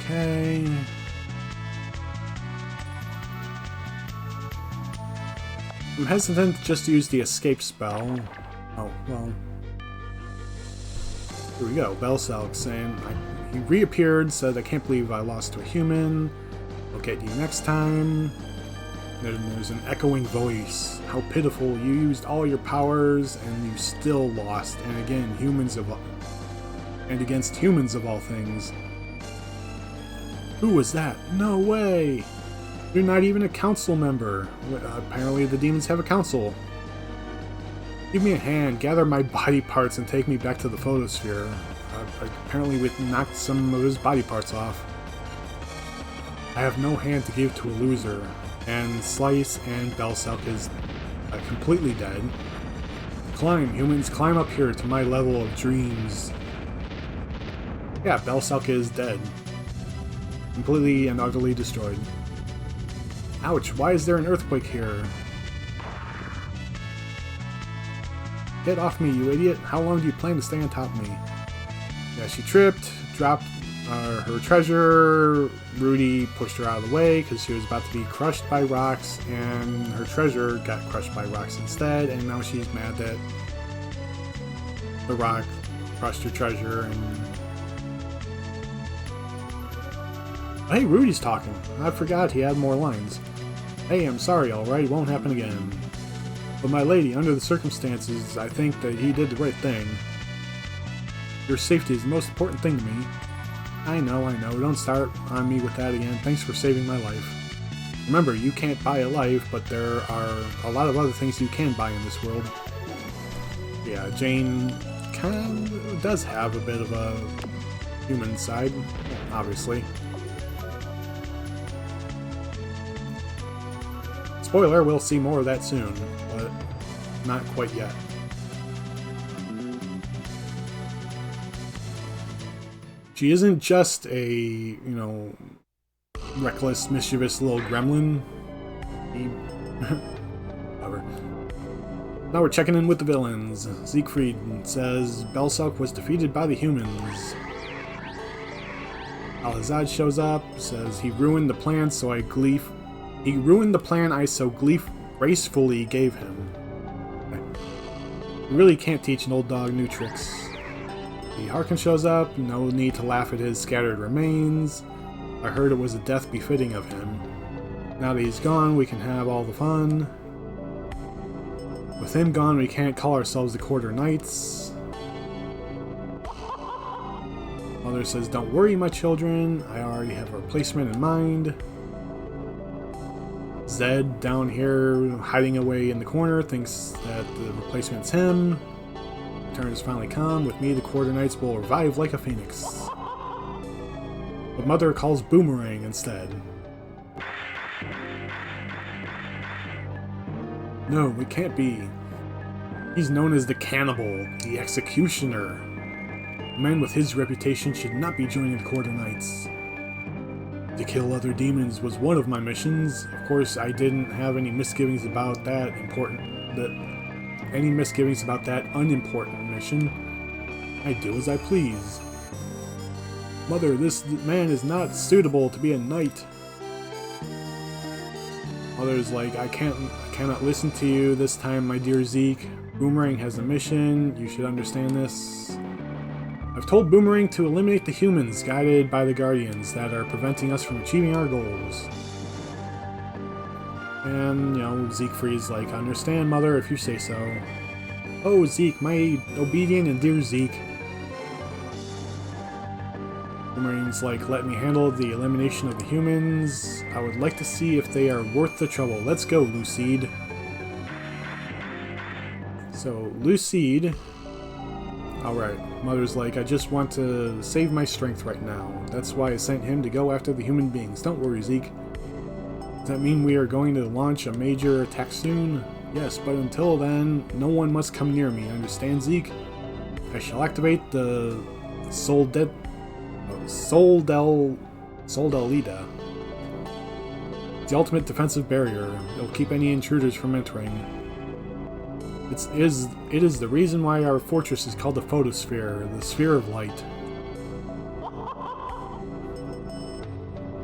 Okay. I'm hesitant just to use the escape spell. Oh, well. Here we go. Belselk saying, he reappeared, said, I can't believe I lost to a human. I'll get you next time. Then there's an echoing voice. How pitiful. You used all your powers and you still lost. And again, against humans of all things. Who was that? No way! You're not even a council member. Apparently the demons have a council. Give me a hand, gather my body parts, and take me back to the photosphere. Apparently we knocked some of his body parts off. I have no hand to give to a loser. And Slice and Belselk is completely dead. Climb, humans, climb up here to my level of dreams. Yeah, Belselk is dead. Completely and utterly destroyed. Ouch, why is there an earthquake here? Get off me, you idiot. How long do you plan to stay on top of me? Yeah, she tripped, dropped her treasure. Rudy pushed her out of the way because she was about to be crushed by rocks, and her treasure got crushed by rocks instead, and now she's mad that the rock crushed her treasure. And hey, Rudy's talking. I forgot he had more lines. Hey, I'm sorry, alright, it won't happen again. But my lady, under the circumstances, I think that he did the right thing. Your safety is the most important thing to me. I know, don't start on me with that again. Thanks for saving my life. Remember, you can't buy a life, but there are a lot of other things you can buy in this world. Yeah, Jane kind of does have a bit of a human side, obviously. Spoiler, we'll see more of that soon, but not quite yet. She isn't just a, reckless, mischievous little gremlin. Whatever. Now we're checking in with the villains. Siegfried says Belselk was defeated by the humans. Adlehyde shows up, says he ruined the plan I so gracefully gave him. You really can't teach an old dog new tricks. The Harkin shows up, no need to laugh at his scattered remains. I heard it was a death befitting of him. Now that he's gone, we can have all the fun. With him gone, we can't call ourselves the Quarter Knights. Mother says, don't worry, my children, I already have a replacement in mind. Zed, down here, hiding away in the corner, thinks that the replacement's him. Turn has finally come. With me, the Quarter Knights will revive like a phoenix. But Mother calls Boomerang instead. No, it can't be. He's known as the Cannibal, the Executioner. A man with his reputation should not be joining the Quarter Knights. To kill other demons was one of my missions. Of course, I didn't have any misgivings about that unimportant mission. I do as I please. Mother, this man is not suitable to be a knight. Mother's like, I cannot listen to you this time, my dear Zeke. Boomerang has a mission. You should understand this. I've told Boomerang to eliminate the humans guided by the Guardians that are preventing us from achieving our goals. And, Siegfried's like, I understand, Mother, if you say so. Oh, Zeke, my obedient and dear Zeke. Boomerang's like, let me handle the elimination of the humans. I would like to see if they are worth the trouble. Let's go, Lucide. So, Lucide... Alright, Mother's like, I just want to save my strength right now. That's why I sent him to go after the human beings. Don't worry, Zeke. Does that mean we are going to launch a major attack soon? Yes, but until then, no one must come near me. Understand, Zeke? I shall activate the Soldelida. The ultimate defensive barrier. It'll keep any intruders from entering. It is the reason why our fortress is called the Photosphere, the Sphere of Light.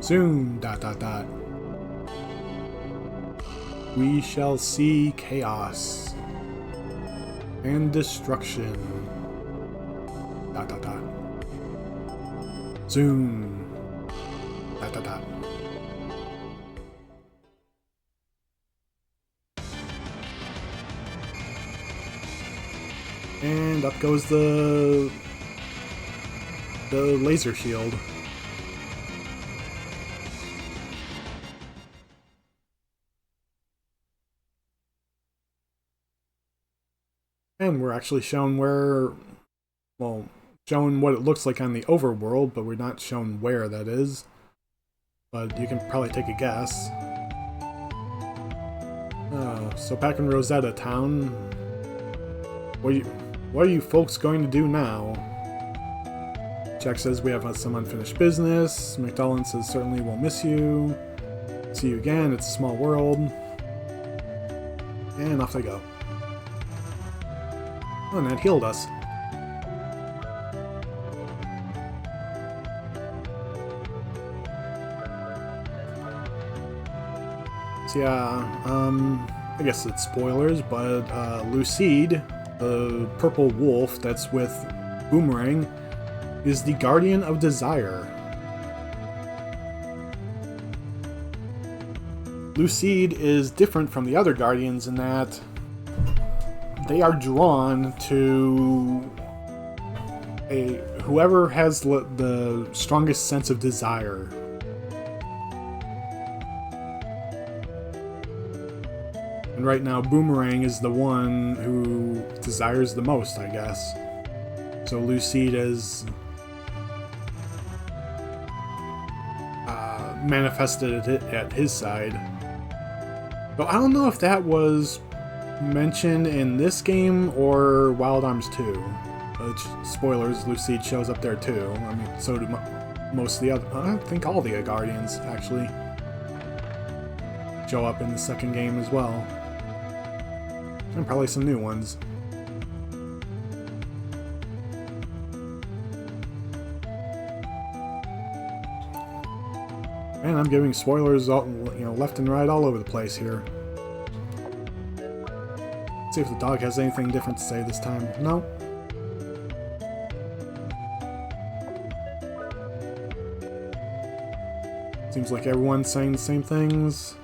Soon, ... we shall see chaos and destruction. ... Soon, ... And up goes the laser shield. And we're actually shown shown what it looks like on the overworld, but we're not shown where that is. But you can probably take a guess. So back in Rosetta Town, what are you folks going to do now? Jack says we have some unfinished business. McDullen says certainly we'll miss you. See you again, it's a small world. And off they go. Oh, and that healed us. So yeah, I guess it's spoilers, but Lucide, the purple wolf that's with Boomerang, is the Guardian of Desire. Lucide is different from the other Guardians in that they are drawn to whoever has the strongest sense of desire. And right now, Boomerang is the one who desires the most, I guess. So Lucide is manifested it at his side. So I don't know if that was mentioned in this game or Wild Arms 2. Which, spoilers, Lucide shows up there too. I mean, so do most of the other... I think all the Guardians, actually, show up in the second game as well. And probably some new ones. Man, I'm giving spoilers all, left and right all over the place here. Let's see if the dog has anything different to say this time. No. Seems like everyone's saying the same things.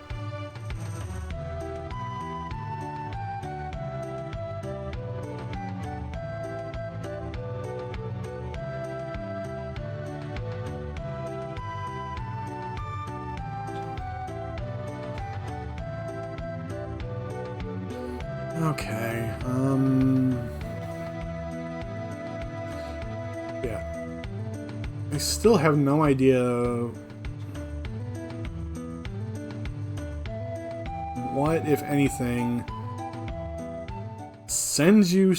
Okay, yeah. I still have no idea what, if anything, sends you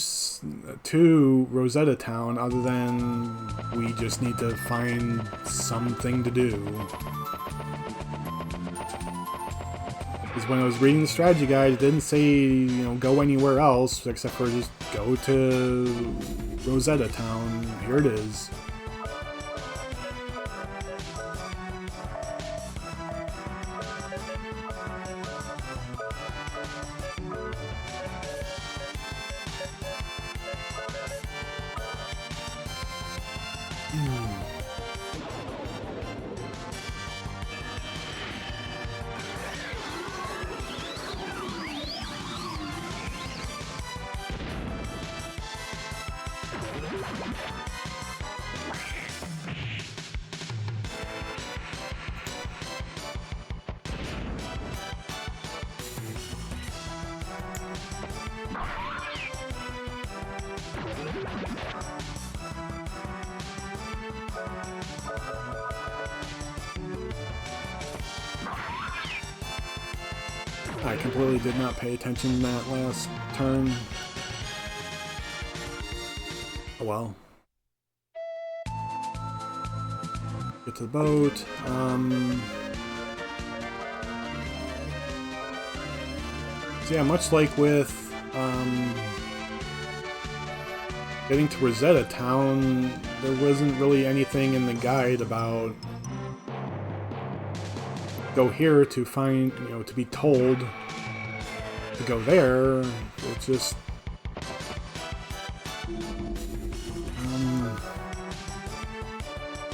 to Rosetta Town other than we just need to find something to do. Because when I was reading the strategy guide, it didn't say, go anywhere else except for just go to Rosetta Town. Here it is. I completely did not pay attention to that last turn. Oh well. Get to the boat. So yeah, much like with getting to Rosetta Town, there wasn't really anything in the guide about go here to find, to be told to go there. It's just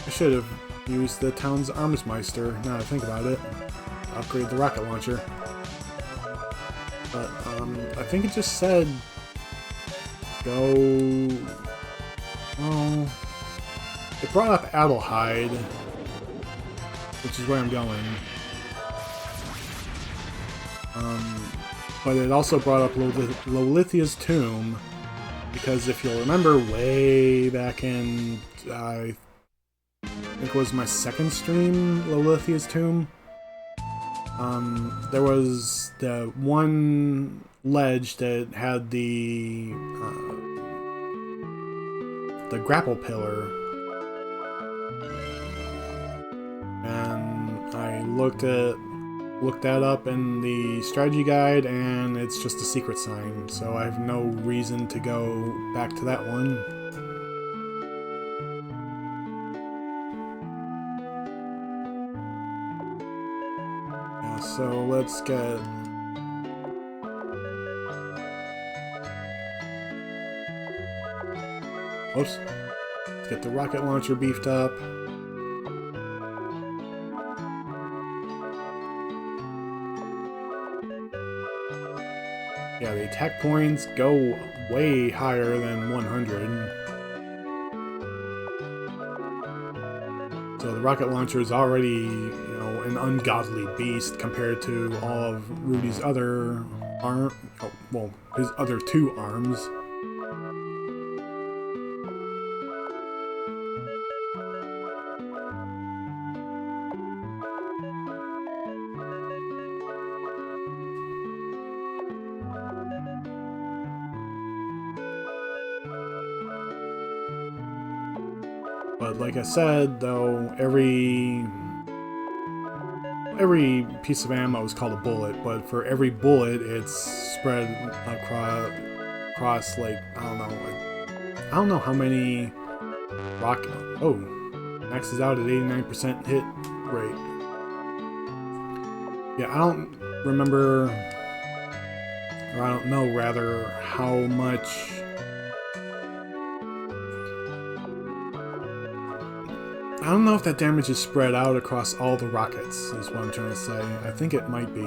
I should have used the town's Armsmeister, now that I think about it. Upgrade the rocket launcher. But I think it just said go... Well, it brought up Adlehyde, which is where I'm going. But it also brought up Lolithia's tomb, because if you'll remember way back in, I think it was my second stream, Lolithia's tomb, there was the one ledge that had the grapple pillar, looked that up in the strategy guide, and it's just a secret sign, so I have no reason to go back to that one. Yeah, so let's get... Oops. Let's get the rocket launcher beefed up. Yeah, the attack points go way higher than 100. So the rocket launcher is already, you know, an ungodly beast compared to all of Rudy's other his other 2 arms. But like I said, though, every piece of ammo is called a bullet, but for every bullet, it's spread across like, I don't know how many rocket... Oh, maxes out at 89% hit rate. Yeah, I don't remember, or I don't know, rather, how much... I don't know if that damage is spread out across all the rockets, is what I'm trying to say. I think it might be.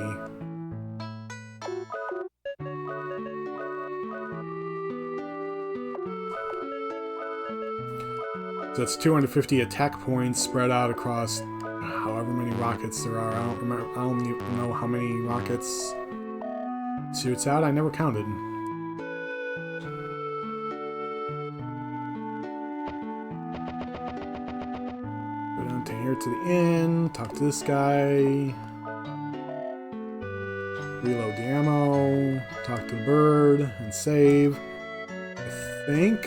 So it's 250 attack points spread out across however many rockets there are. I don't even know how many rockets shoots out. I never counted. To the inn, talk to this guy, reload the ammo, talk to the bird, and save. I think.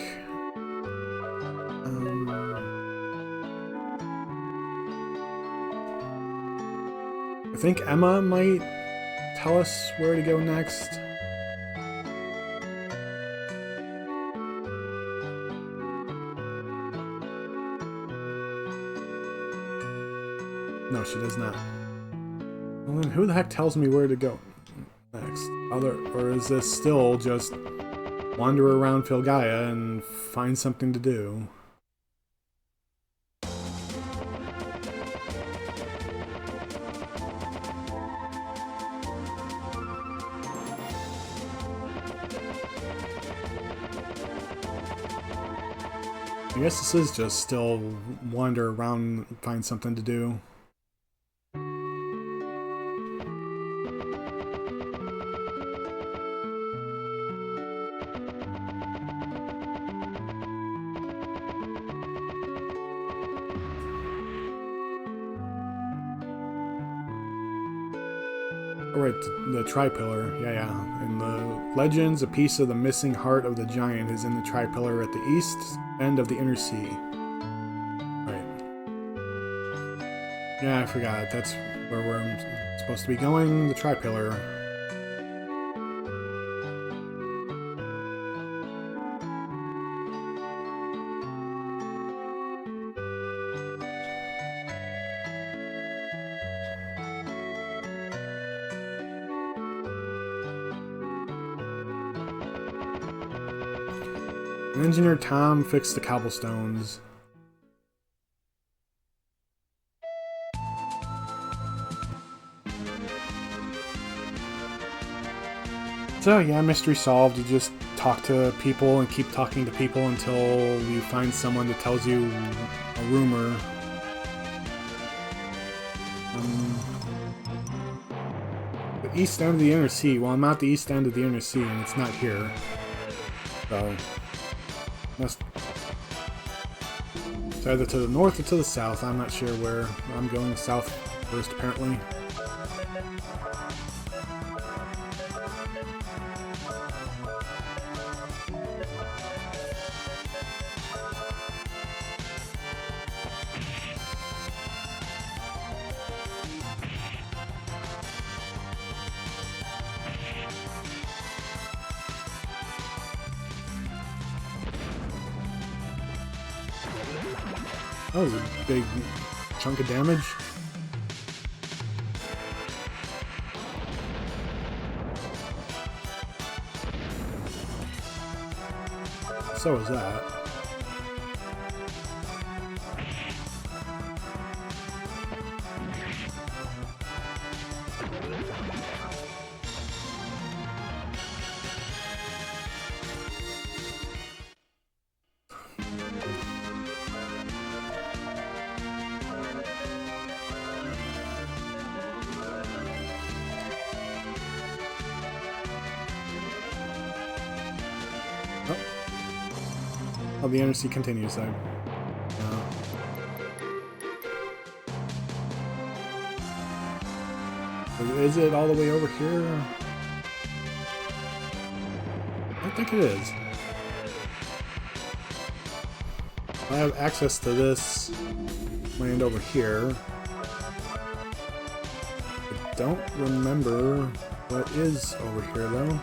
I think Emma might tell us where to go next. No, she does not. Well, then who the heck tells me where to go next? Or is this still just wander around Filgaia and find something to do? I guess this is just still wander around and find something to do. Right, the Tripillar, yeah. In the legends, a piece of the missing heart of the giant is in the Tripillar at the east end of the inner sea. Right. Yeah, I forgot. That's where we're supposed to be going, the Tripillar. Engineer Tom fixed the cobblestones. So yeah, mystery solved. You just talk to people and keep talking to people until you find someone that tells you a rumor. The east end of the inner sea. Well, I'm at the east end of the inner sea and it's not here. So... it's either to the north or to the south. I'm not sure where. I'm going south first, apparently. That was a big chunk of damage. So is that. Oh, the energy continues though. Is it all the way over here? I don't think it is. I have access to this land over here. I don't remember what is over here though.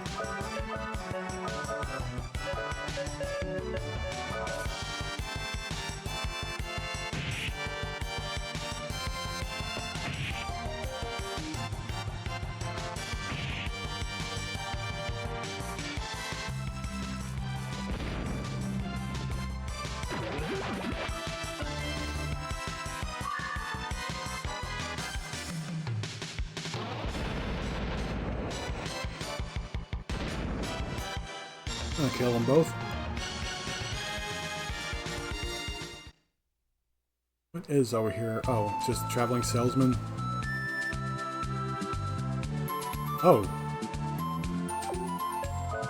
I'll kill them both. What is over here? Oh, just a traveling salesman. Oh.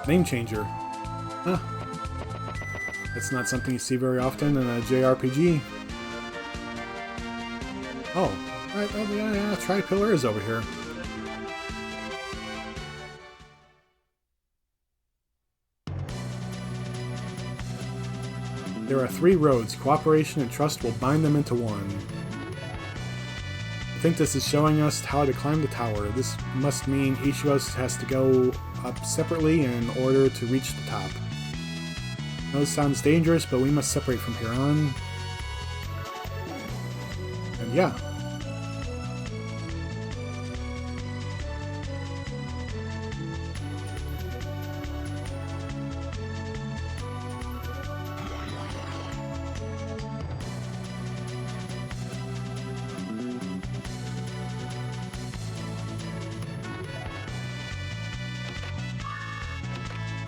Name changer. Huh. That's not something you see very often in a JRPG. Oh. Right, oh yeah, Tripillar is over here. There are 3 roads. Cooperation and trust will bind them into one. I think this is showing us how to climb the tower. This must mean each of us has to go up separately in order to reach the top. I know this sounds dangerous, but we must separate from here on. And yeah.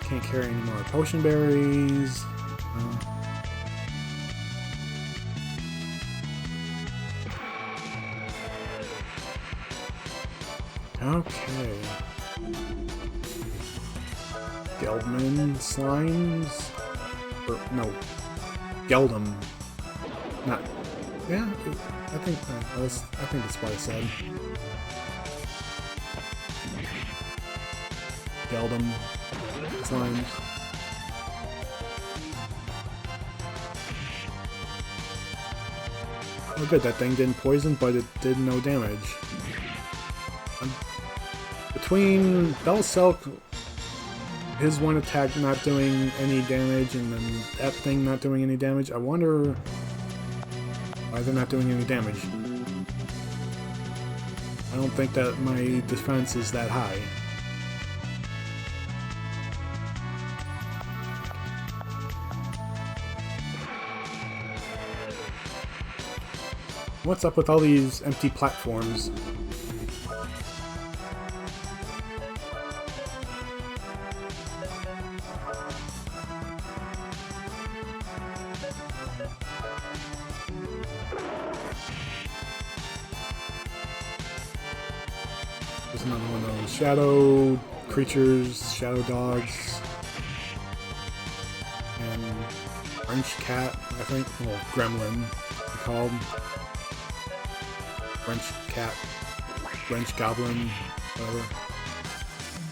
Can't carry any more potion berries. Okay. Geldman slimes? Or, no. Geldum. Not. Yeah, I think that's what I said. Geldum. Slimes. Oh good, that thing didn't poison, but it did no damage. Between Belselk, his one attack not doing any damage, and then that thing not doing any damage, I wonder why they're not doing any damage. I don't think that my defense is that high. What's up with all these empty platforms? There's another one of those shadow creatures, shadow dogs, and French cat, I think, or gremlin, called. French cat, French goblin, whatever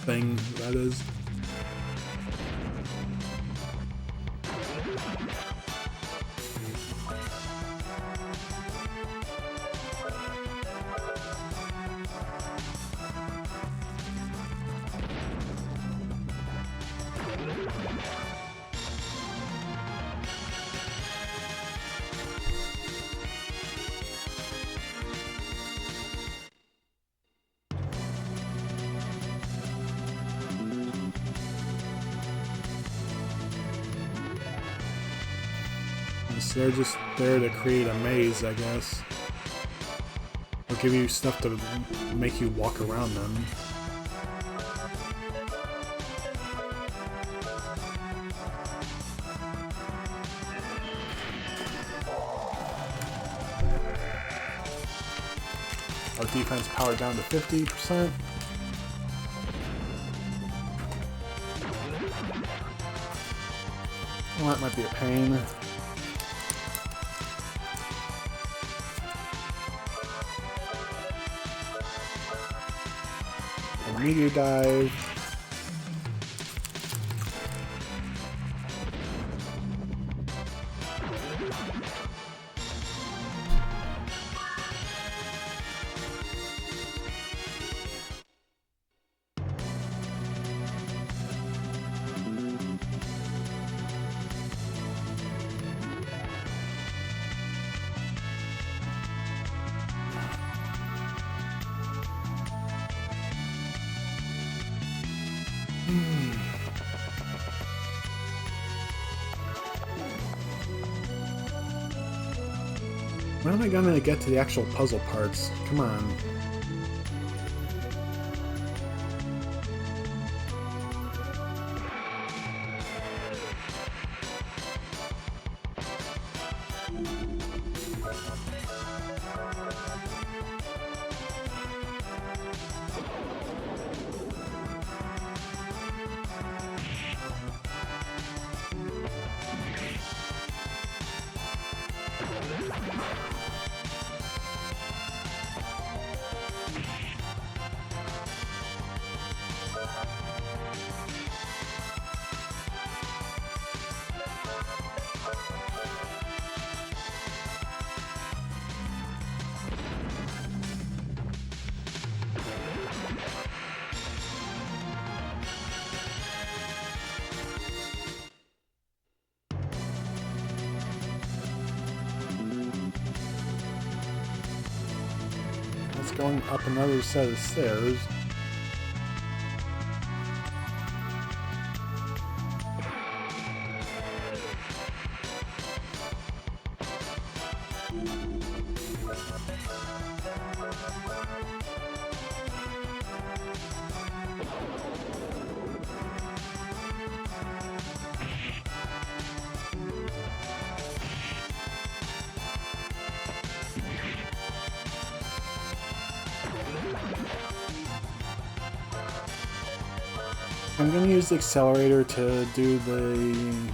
thing that is. traps. They're just there to create a maze, I guess. Or give you stuff to make you walk around them. Our defense powered down to 50%. Well, that might be a pain. A meteor dive. When am I gonna get to the actual puzzle parts? Come on. Going up another set of stairs. I'm going to use the accelerator to do the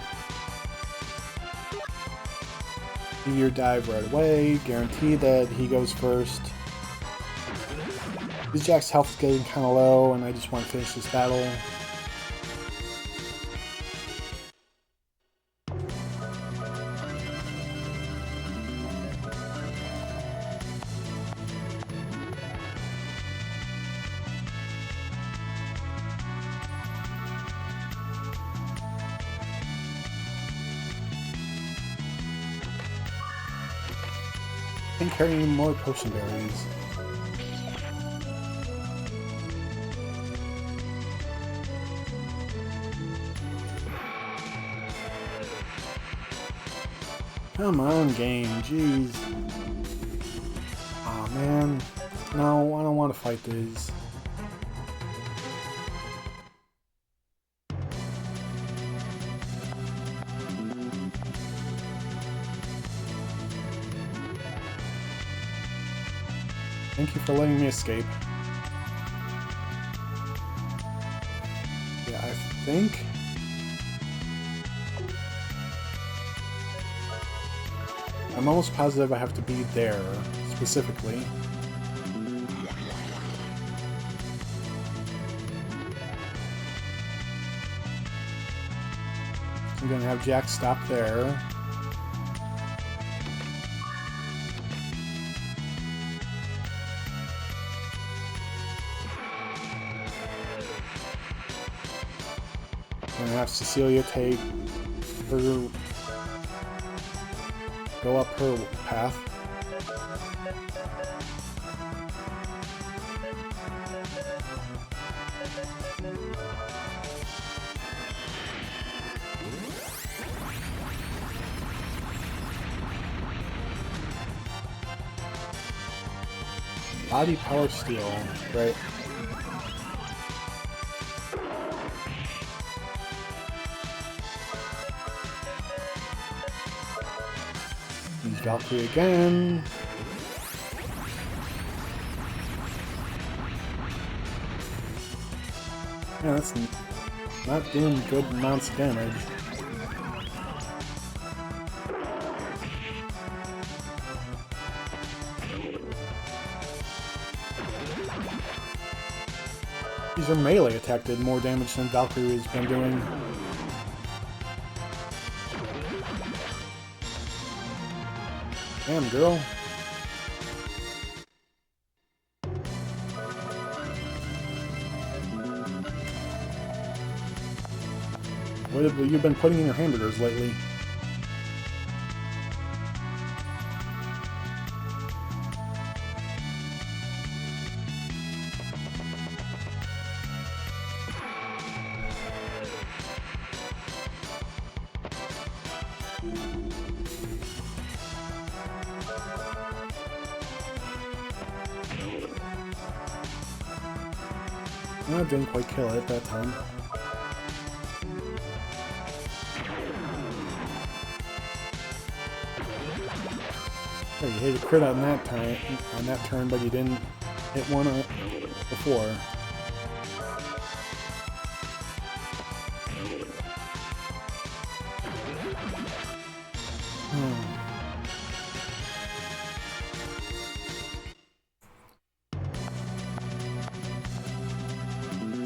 meteor dive right away, guarantee that he goes first. This Jack's health is getting kind of low and I just want to finish this battle. And carrying more potion berries. Come on, game, jeez. Aw, man. No, I don't want to fight these. Thank you for letting me escape. Yeah, I think... I'm almost positive I have to be there, specifically. I'm gonna have Jack stop there. I'm gonna have Cecilia take her, go up her path. Body power steel. Right. Use Valkyrie again. Yeah, that's not doing good amounts of damage. These are melee attack did more damage than Valkyrie has been doing. Damn, girl. What have you been putting in your hamburgers lately? No, it didn't quite kill it that time. Oh, you hit a crit on that time, on that turn, but you didn't hit one before.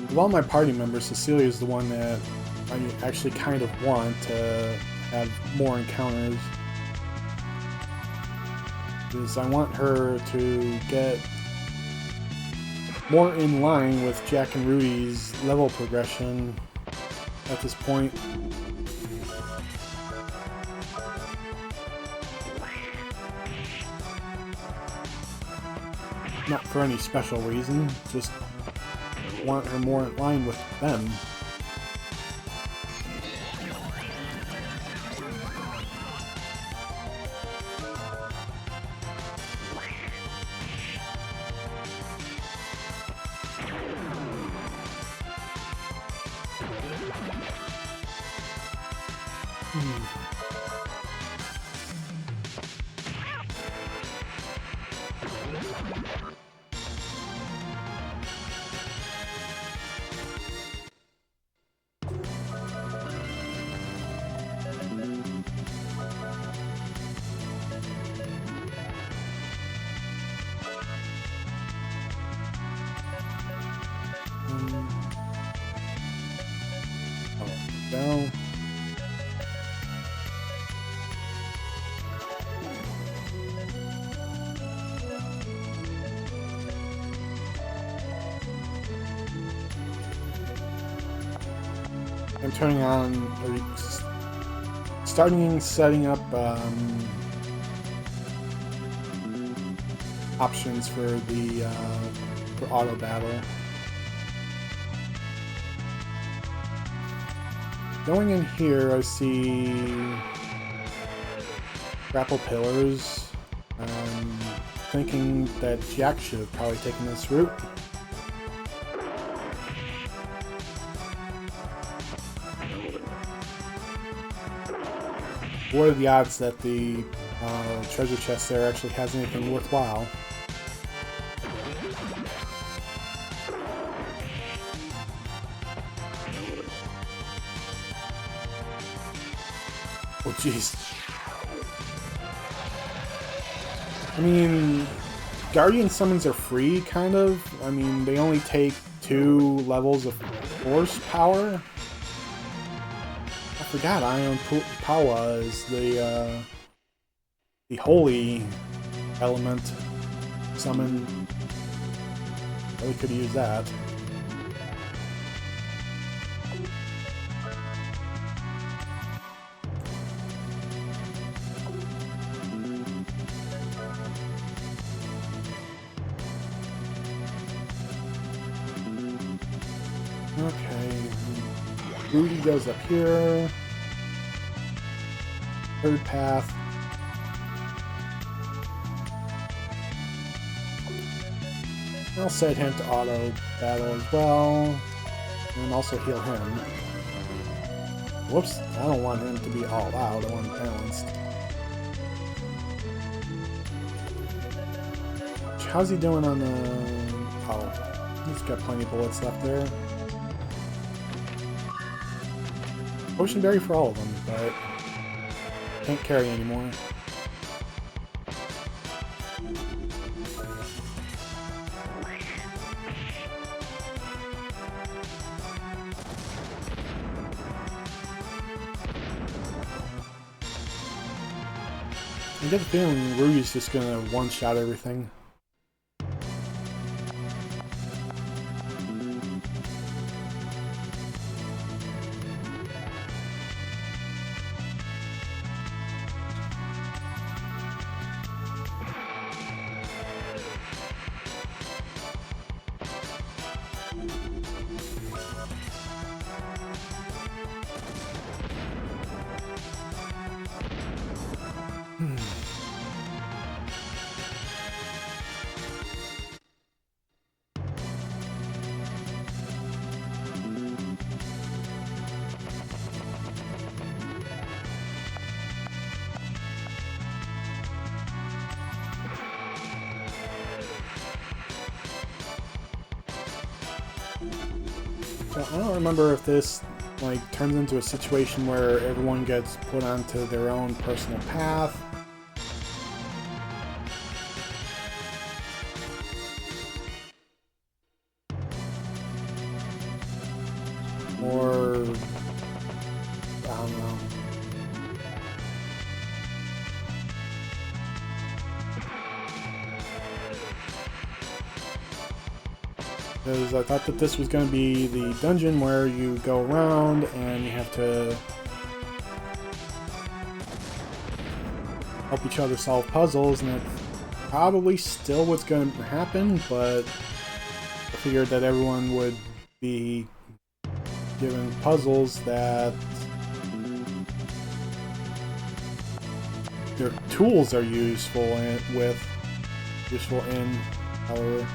Of all my party members, Cecilia is the one that I actually kind of want to have more encounters. Because I want her to get more in line with Jack and Rudy's level progression at this point. Not for any special reason, just want her more in line with them. Down. I'm turning on, or starting setting up options for the for auto battle. Going in here, I see grapple pillars. Thinking that Jack should have probably taken this route. What are the odds that the treasure chest there actually has anything worthwhile? Oh, jeez. I mean, Guardian summons are free, kind of. I mean, they only take 2 levels of force power. I forgot Ion Powa is the holy element summon. Really could use that. Okay, Rudy goes up here. Third path. I'll set him to auto battle as well, and also heal him. Whoops, I don't want him to be all out, I want him balanced. How's he doing on the... Oh, he's got plenty of bullets left there. Potion berry for all of them, but can't carry anymore. I get the feeling Ruby's just gonna one-shot everything. So I don't remember if this like turns into a situation where everyone gets put onto their own personal path. Or I don't know. Because I thought that this was going to be the dungeon where you go around and you have to help each other solve puzzles, and that's probably still what's going to happen, but I figured that everyone would be given puzzles that their tools are useful in, however.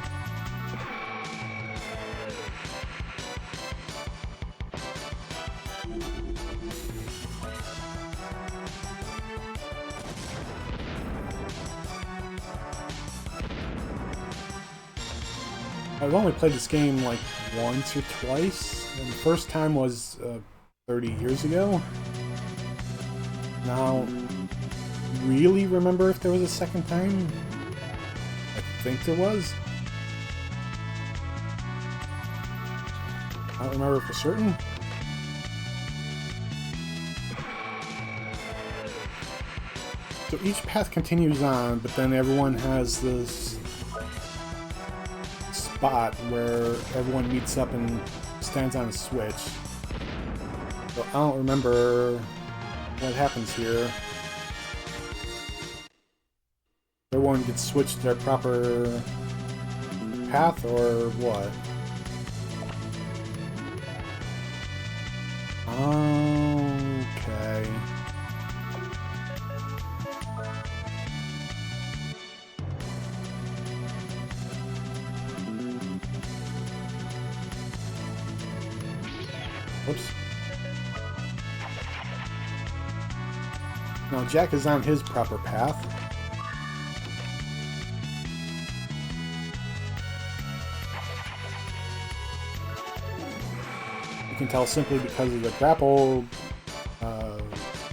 I've only played this game like once or twice, and the first time was 30 years ago. Now, really remember if there was a second time? I think there was. I don't remember for certain. So each path continues on, but then everyone has this spot where everyone meets up and stands on a switch. So I don't remember what happens here. Everyone gets switched to their proper path or what? Okay. Whoops. Now Jack is on his proper path. You can tell simply because of the grapple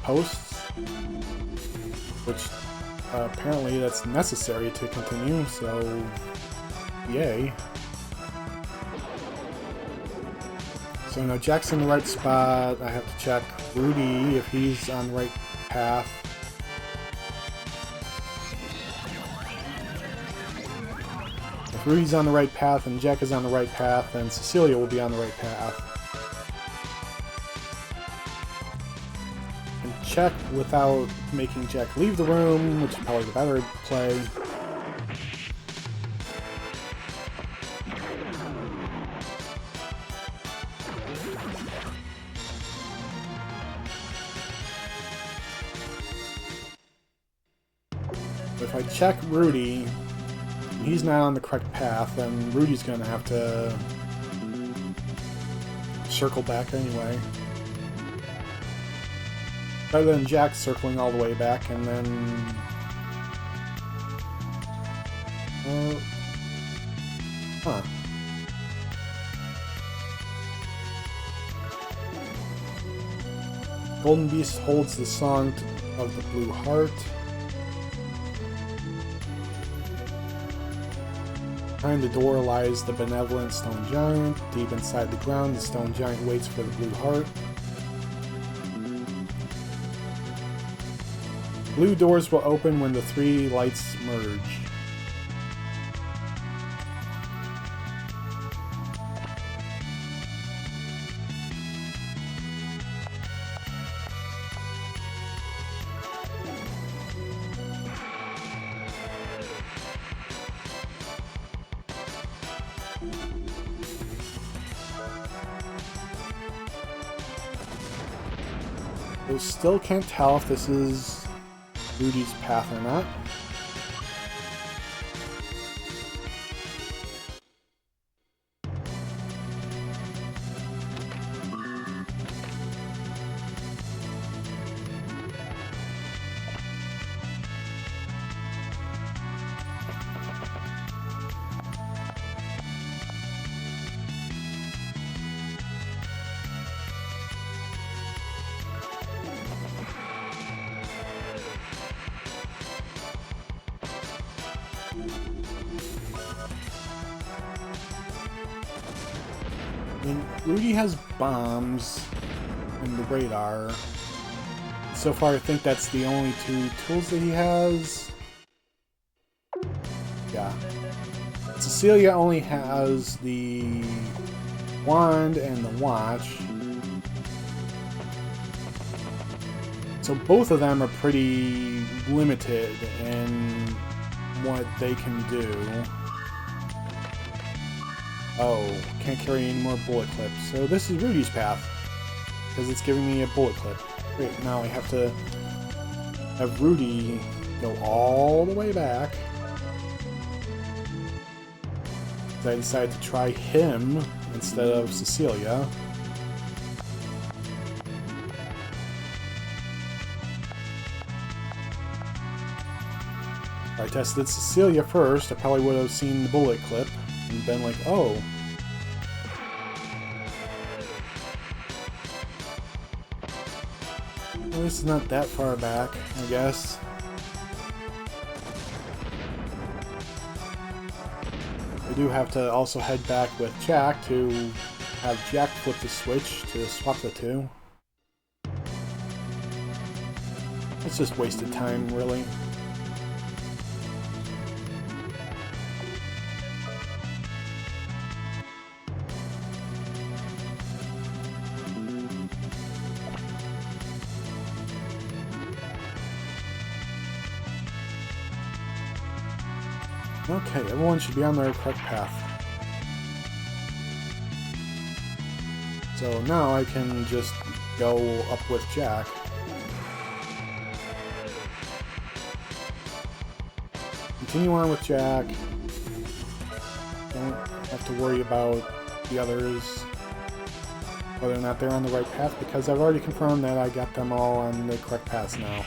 posts, which apparently that's necessary to continue, so yay. So now Jack's in the right spot. I have to check Rudy if he's on the right path. If Rudy's on the right path and Jack is on the right path, then Cecilia will be on the right path. And check without making Jack leave the room, which is probably the better play. If I check Rudy, he's not on the correct path, then Rudy's gonna have to circle back anyway. Rather than Jack circling all the way back and then... huh. Golden Beast holds the Song of the Blue Heart. Behind the door lies the benevolent stone giant. Deep inside the ground, the stone giant waits for the blue heart. Blue doors will open when the three lights merge. I still can't tell if this is Rudy's path or not. I mean, Rudy has bombs and the radar. So far, I think that's the only two tools that he has. Yeah. Cecilia only has the wand and the watch. So both of them are pretty limited in what they can do. Oh, can't carry any more bullet clips. So this is Rudy's path, because it's giving me a bullet clip. Great, now I have to have Rudy go all the way back. I decided to try him instead of Cecilia. If I tested Cecilia first, I probably would have seen the bullet clip and been like, oh. Well, this is not that far back, I guess. I do have to also head back with Jack to have Jack flip the switch to swap the two. It's just wasted time, really. Okay, everyone should be on their correct path. So now I can just go up with Jack. Continue on with Jack. Don't have to worry about the others, whether or not they're on the right path, because I've already confirmed that I got them all on the correct paths now.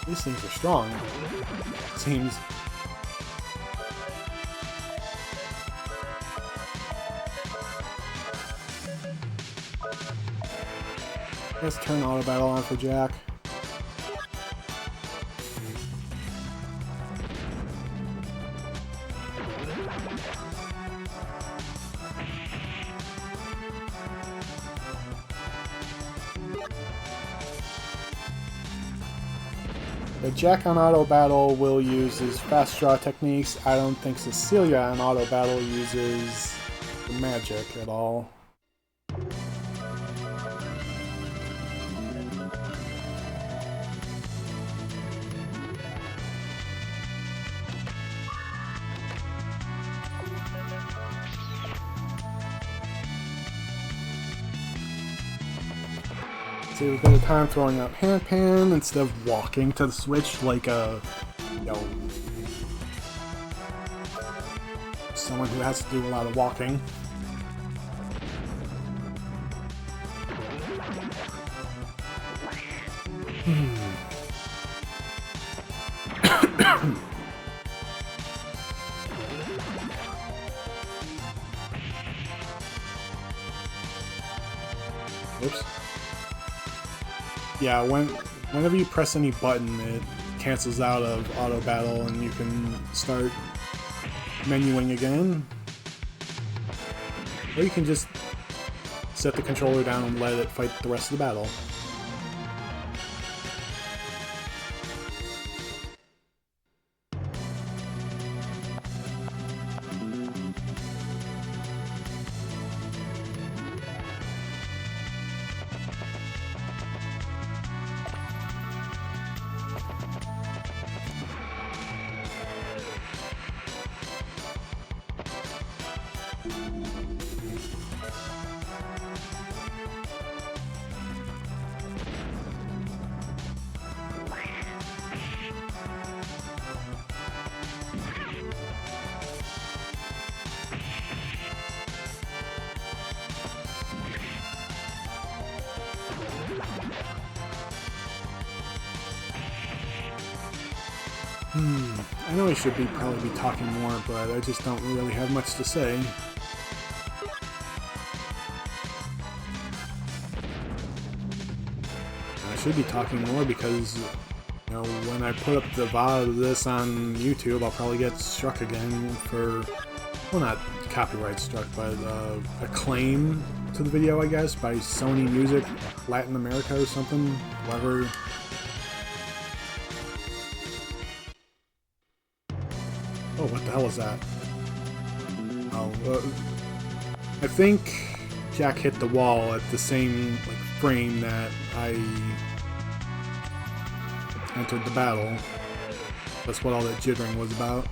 These things are strong, it seems. Let's turn auto battle on for Jack. The Jack on auto battle will use his fast draw techniques. I don't think Cecilia on auto battle uses the magic at all. save a bit of time throwing out hand pan instead of walking to the switch like a, you know, someone who has to do a lot of walking. Oops. Yeah, whenever you press any button, it cancels out of auto battle and you can start menuing again. Or you can just set the controller down and let it fight the rest of the battle. I know I should probably be talking more, but I just don't really have much to say. I should be talking more because, you know, when I put up the VOD of this on YouTube, I'll probably get struck again for, well, not copyright struck, but a claim to the video, I guess, by Sony Music Latin America or something, whatever. Oh, what the hell was that? Oh, I think Jack hit the wall at the same frame that I entered the battle. That's what all that jittering was about.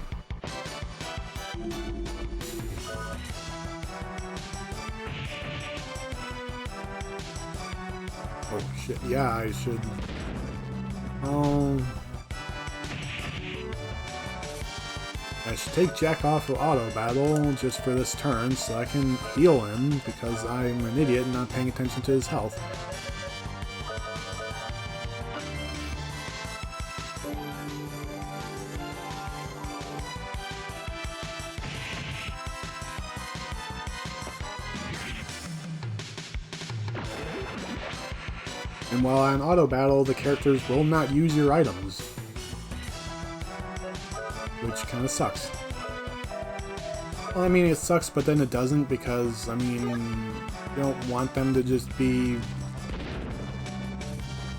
Oh shit, yeah, I should... I should take Jack off of auto battle just for this turn so I can heal him because I'm an idiot and not paying attention to his health. And while on auto battle, the characters will not use your items, which kind of sucks. Well, I mean, it sucks, but then it doesn't, because, I mean, you don't want them to just be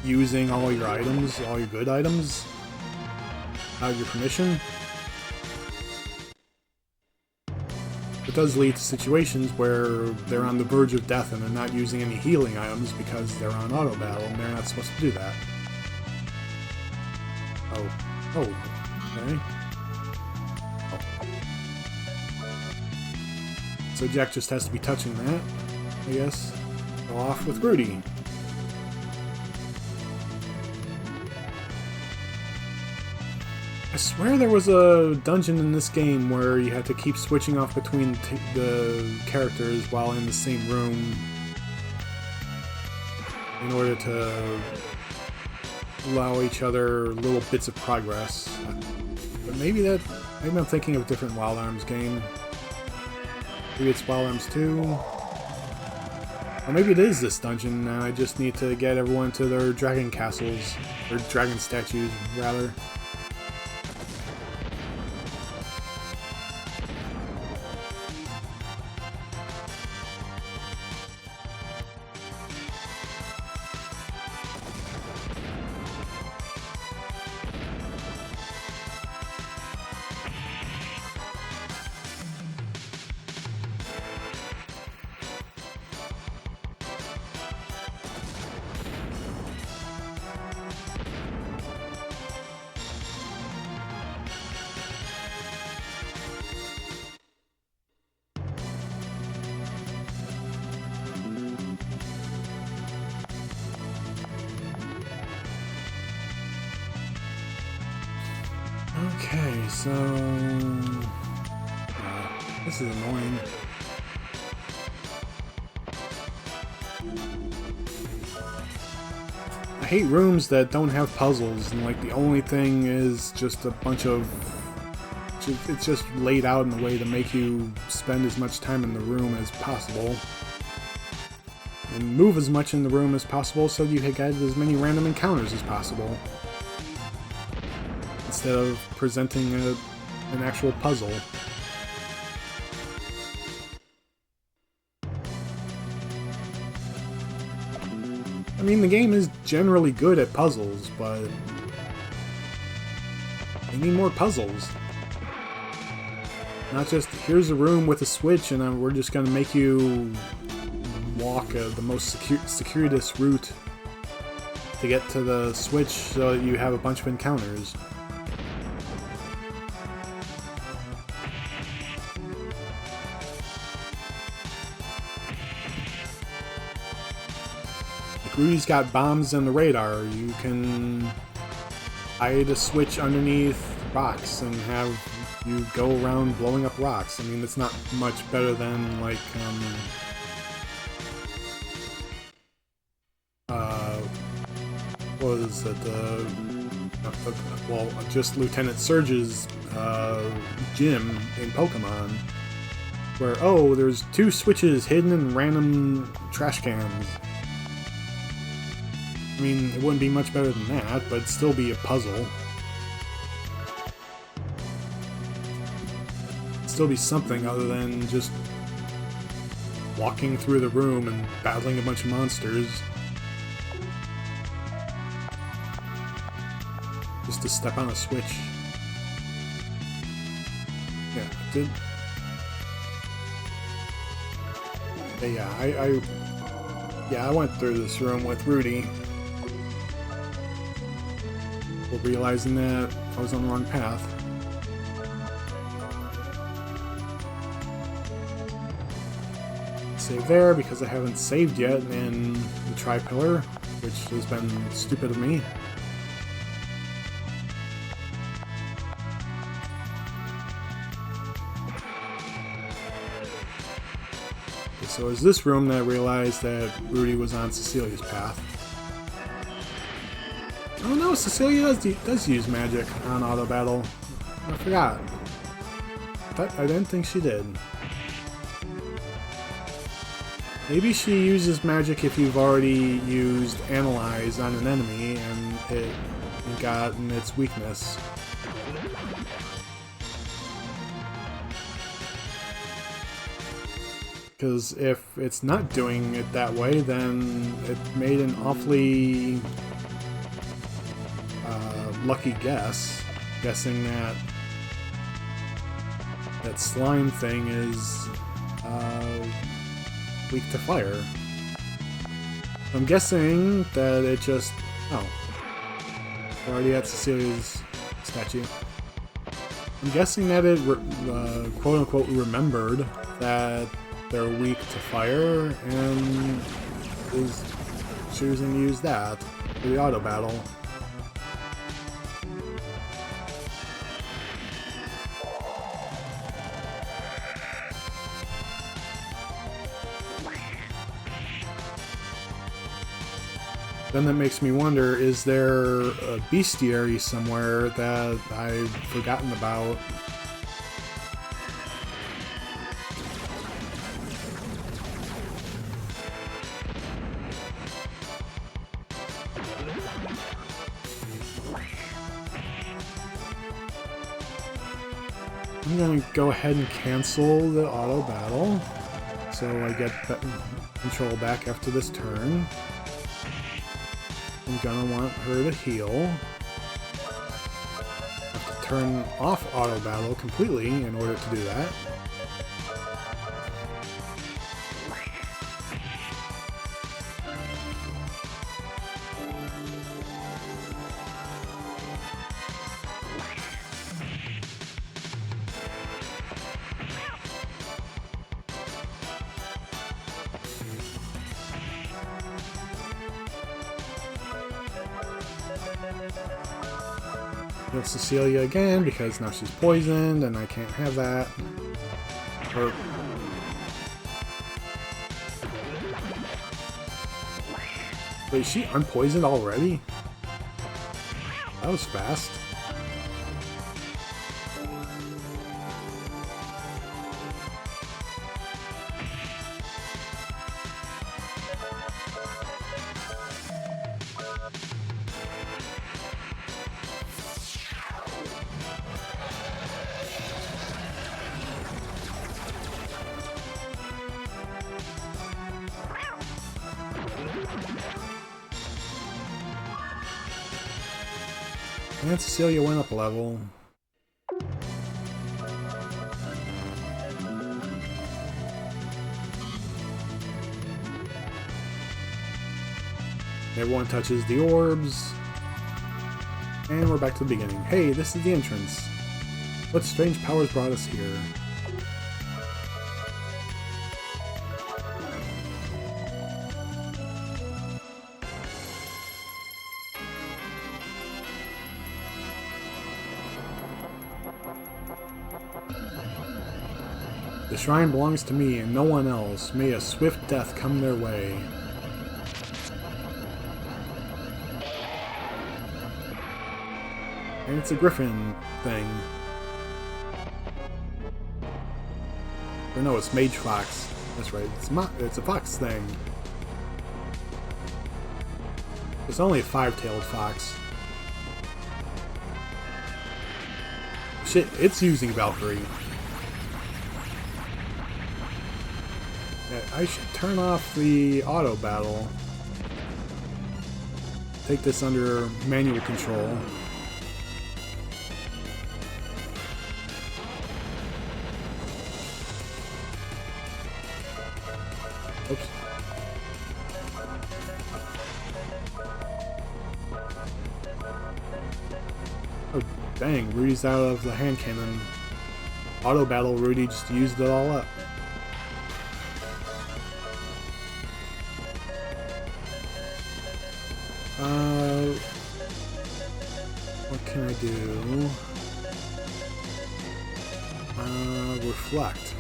using all your items, all your good items, without your permission. It does lead to situations where they're on the verge of death and they're not using any healing items because they're on auto battle and they're not supposed to do that. Oh, okay. So Jack just has to be touching that, I guess. Go off with Rudy. I swear there was a dungeon in this game where you had to keep switching off between the characters while in the same room in order to allow each other little bits of progress. But maybe I'm thinking of a different Wild Arms game. Maybe it's Wild Arms 2. Or maybe it is this dungeon, and I just need to get everyone to their dragon castles, or dragon statues, rather. Okay, so... this is annoying. I hate rooms that don't have puzzles, and like the only thing is just a bunch of... It's just laid out in a way to make you spend as much time in the room as possible. And move as much in the room as possible so you get as many random encounters as possible. Instead of presenting an actual puzzle. I mean, the game is generally good at puzzles, but they need more puzzles. Not just, here's a room with a switch and we're just going to make you walk the most circuitous route to get to the switch so that you have a bunch of encounters. Like Rudy's got bombs on the radar. You can hide a switch underneath rocks and have you go around blowing up rocks. I mean, it's not much better than, like, what is it, well, just Lieutenant Surge's, gym in Pokemon, where, oh, there's 2 switches hidden in random trash cans. I mean, it wouldn't be much better than that, but it'd still be a puzzle. Still be something other than just walking through the room and battling a bunch of monsters just to step on a switch. Yeah, I did. Yeah, I went through this room with Rudy, realizing that I was on the wrong path. Save there because I haven't saved yet in the Tripillar, which has been stupid of me. Okay, so it's this room that I realized that Rudy was on Cecilia's path. Oh no, Cecilia does use magic on auto battle. I forgot. I didn't think she did. Maybe she uses magic if you've already used Analyze on an enemy and it gotten its weakness. Because if it's not doing it that way, then it made an awfully lucky guess, guessing that that slime thing is weak to fire. I'm guessing that it just... Oh. We're already at Cecilia's statue. I'm guessing that it quote-unquote remembered that they're weak to fire and is choosing to use that for the auto battle. Then that makes me wonder, is there a bestiary somewhere that I've forgotten about? I'm gonna go ahead and cancel the auto battle, so I get control back after this turn. I'm gonna want her to heal. I have to turn off auto battle completely in order to do that. Heal Cecilia again because now she's poisoned and I can't have that. Or... Wait, is she unpoisoned already? That was fast. And Cecilia went up a level. Everyone touches the orbs. And we're back to the beginning. Hey, this is the entrance. What strange powers brought us here? The shrine belongs to me and no one else. May a swift death come their way. And it's a griffin thing. Or no, it's Mage Fox. That's right, it's a fox thing. It's only a five-tailed fox. Shit, it's using Valkyrie. I should turn off the auto battle. Take this under manual control. Oops. Oh dang, Rudy's out of the hand cannon. Auto battle, Rudy just used it all up. What can I do? Reflect.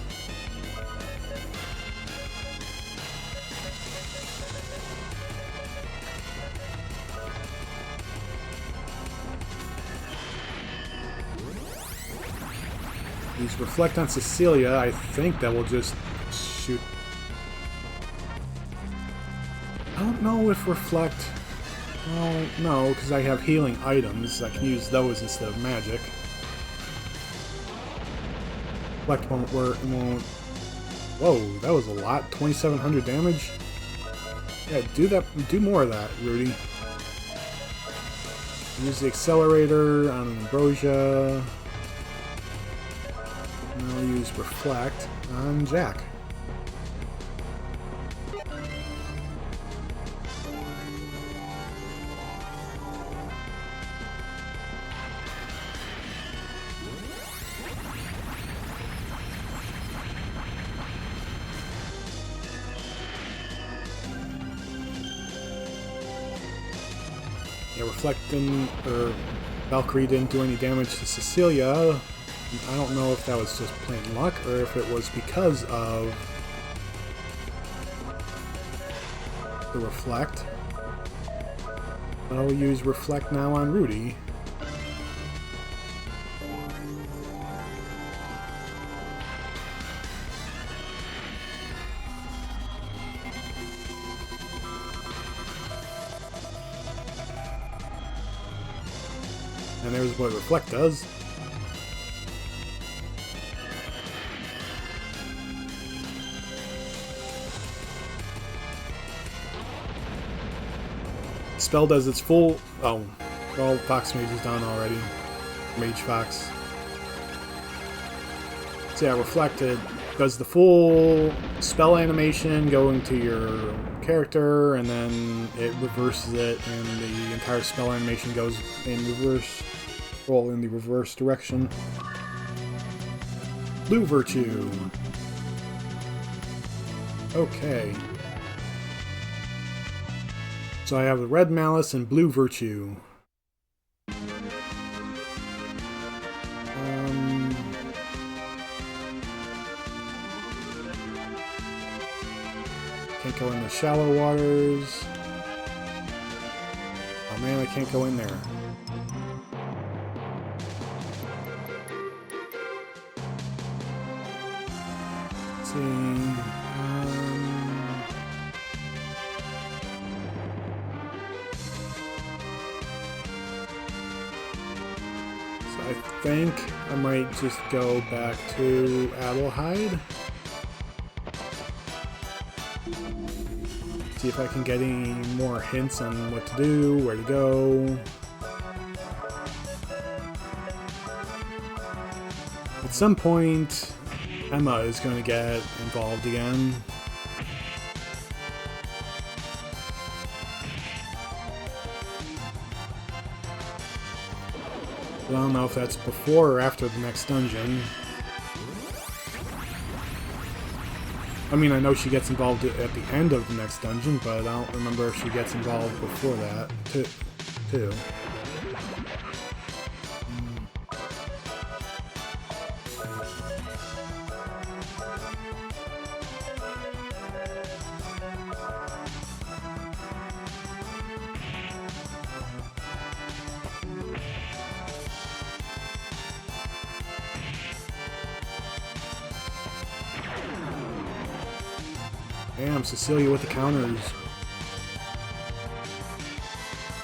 Use Reflect on Cecilia. I think that will just shoot. I don't know if Reflect... Well, no, because I have healing items. I can use those instead of magic. Reflect won't work. Won't. Whoa, that was a lot. 2,700 damage. Yeah, do that. Do more of that, Rudy. Use the accelerator on Ambrosia. And I'll use Reflect on Jack. Yeah, Reflecting, or Valkyrie didn't do any damage to Cecilia. I don't know if that was just plain luck, or if it was because of the Reflect. But I'll use Reflect now on Rudy. And there's what Reflect does. Spell does its full... Oh, well, Fox Mage is done already. Mage Fox. So yeah, Reflected does the full spell animation going to your character, and then it reverses it, and the entire spell animation goes in reverse, well, in the reverse direction. Blue Virtue. Okay. So I have the Red Malice and Blue Virtue. go in the shallow waters. Oh man, I can't go in there. Let's see. So I think I might just go back to Adlehyde. See if I can get any more hints on what to do, where to go. At some point, Emma is going to get involved again. I don't know if that's before or after the next dungeon. I mean, I know she gets involved at the end of the next dungeon, but I don't remember if she gets involved before that, too. Damn, Cecilia with the counters.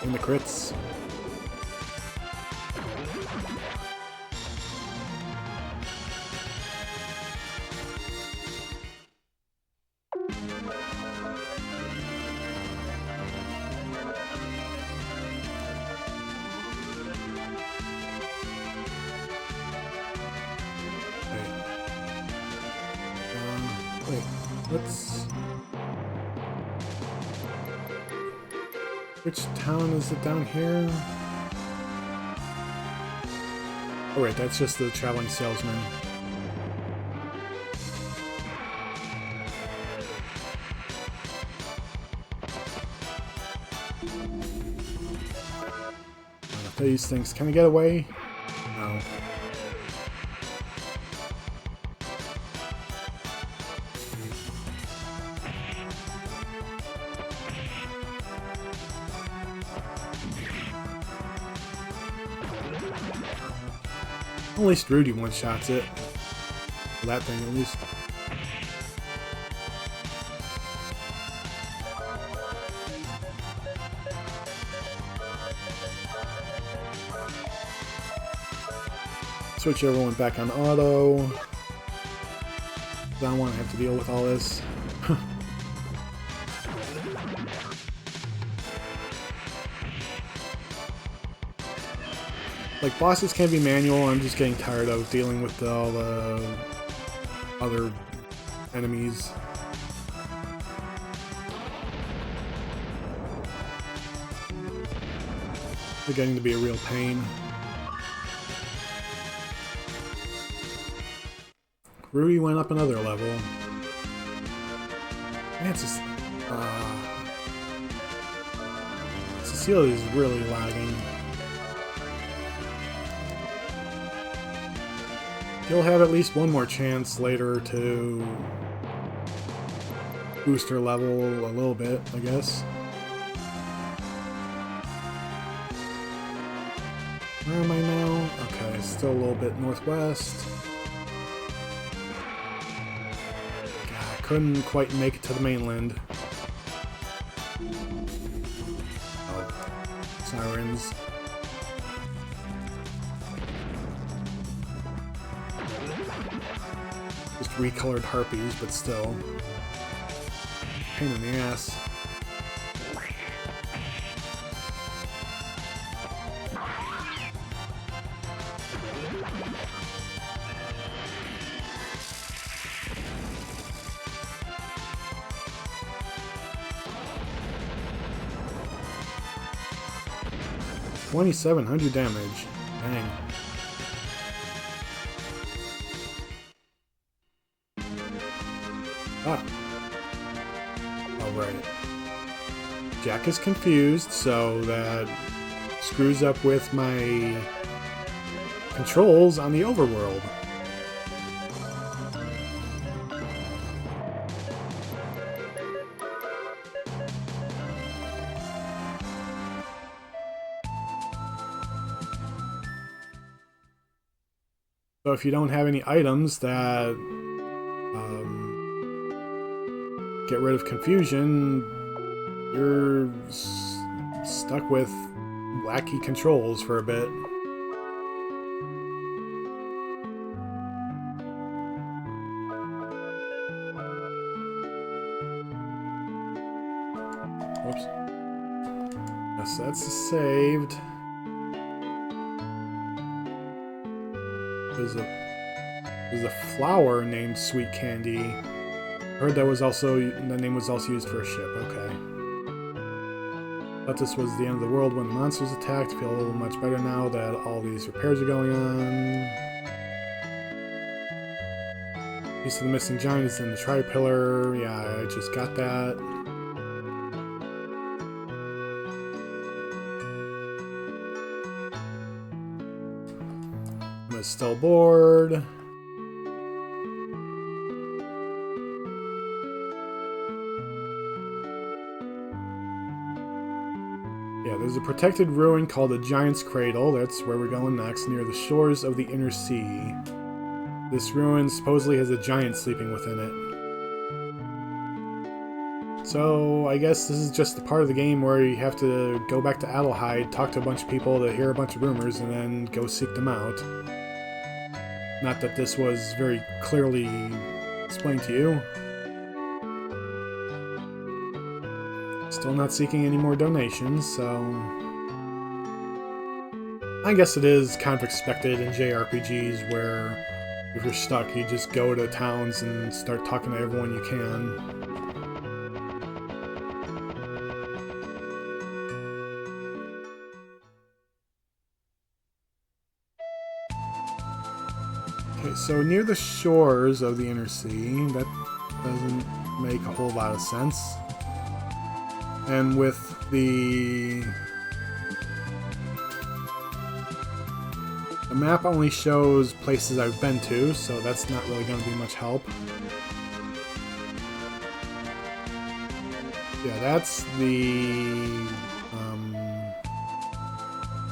And the crits. Wait, let's... Which town is it down here? Oh wait, that's just the traveling salesman. These things, can I get away? No. At least Rudy one-shots it. That thing, at least. Switch everyone back on auto. I don't want to have to deal with all this. Like, bosses can be manual, I'm just getting tired of dealing with all the other enemies. They're getting to be a real pain. Rudy went up another level. Man, it's just... Cecilia's really lagging. You'll have at least one more chance later to boost her level a little bit, I guess. Where am I now? Okay, still a little bit northwest. God, I couldn't quite make it to the mainland. Oh, sirens. Just recolored harpies, but still. Pain in the ass. $2,700 damage. Dang. Ah. Alright. Jack is confused, so that screws up with my controls on the overworld. So if you don't have any items that get rid of confusion, you're stuck with wacky controls for a bit. Whoops. Yes, that's saved. There's a flower named Sweet Candy. I heard that name was also used for a ship. Okay. Thought this was the end of the world when the monsters attacked. Feel much better now that all these repairs are going on. Piece of the missing giant is in the Tripillar. Yeah, I just got that. I'm still bored. Yeah, there's a protected ruin called the Giant's Cradle. That's where we're going next, near the shores of the Inner Sea. This ruin supposedly has a giant sleeping within it. So, I guess this is just the part of the game where you have to go back to Adlehyde, talk to a bunch of people to hear a bunch of rumors, and then go seek them out. Not that this was very clearly explained to you. Still not seeking any more donations, so... I guess it is kind of expected in JRPGs where if you're stuck, you just go to towns and start talking to everyone you can. Okay, so near the shores of the Inner Sea, that doesn't make a whole lot of sense. And with the map only shows places I've been to, so that's not really going to be much help. Yeah, that's the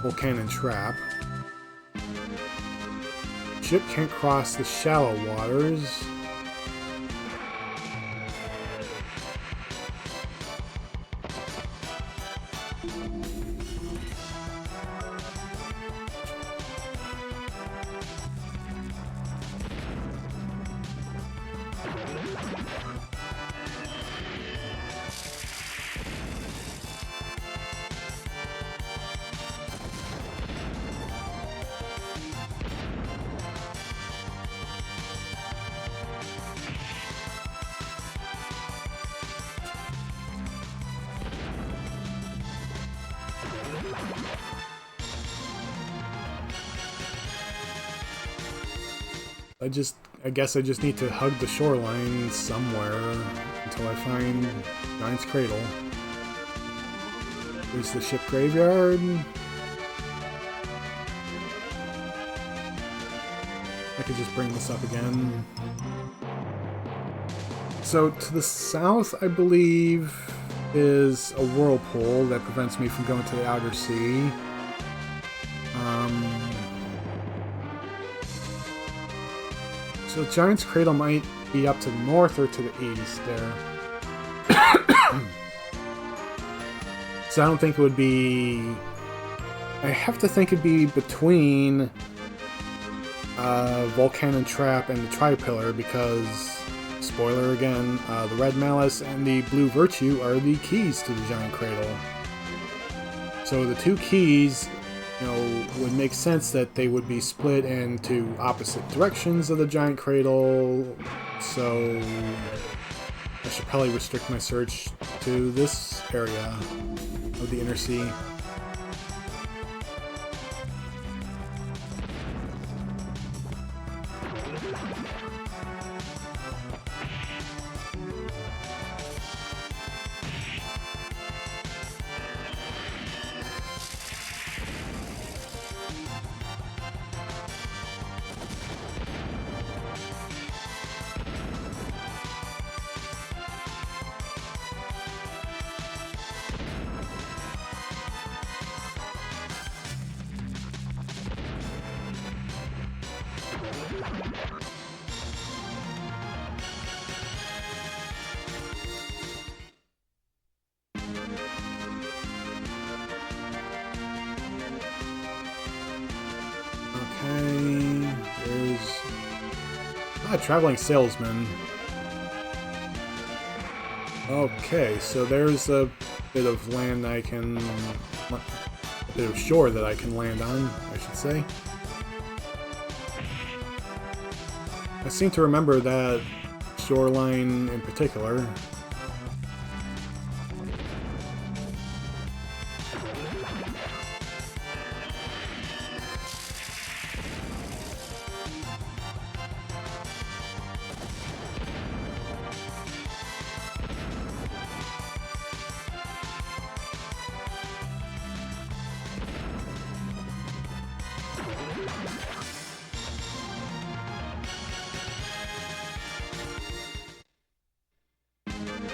Volcannon Trap. Ship can't cross the shallow waters. I guess I just need to hug the shoreline somewhere until I find Giant's Cradle. There's the ship graveyard. I could just bring this up again. So to the south, I believe, is a whirlpool that prevents me from going to the outer sea. So Giant's Cradle might be up to the north or to the east there. So I don't think it would be... I have to think it'd be between Volcannon Trap and the Tripillar because, spoiler again, the Red Malice and the Blue Virtue are the keys to the Giant Cradle. So the two keys, you know, would make sense that they would be split into opposite directions of the Giant Cradle, so I should probably restrict my search to this area of the Inner Sea. Okay, there's a traveling salesman. Okay, so there's a bit of land I can... a bit of shore that I can land on, I should say. I seem to remember that shoreline in particular.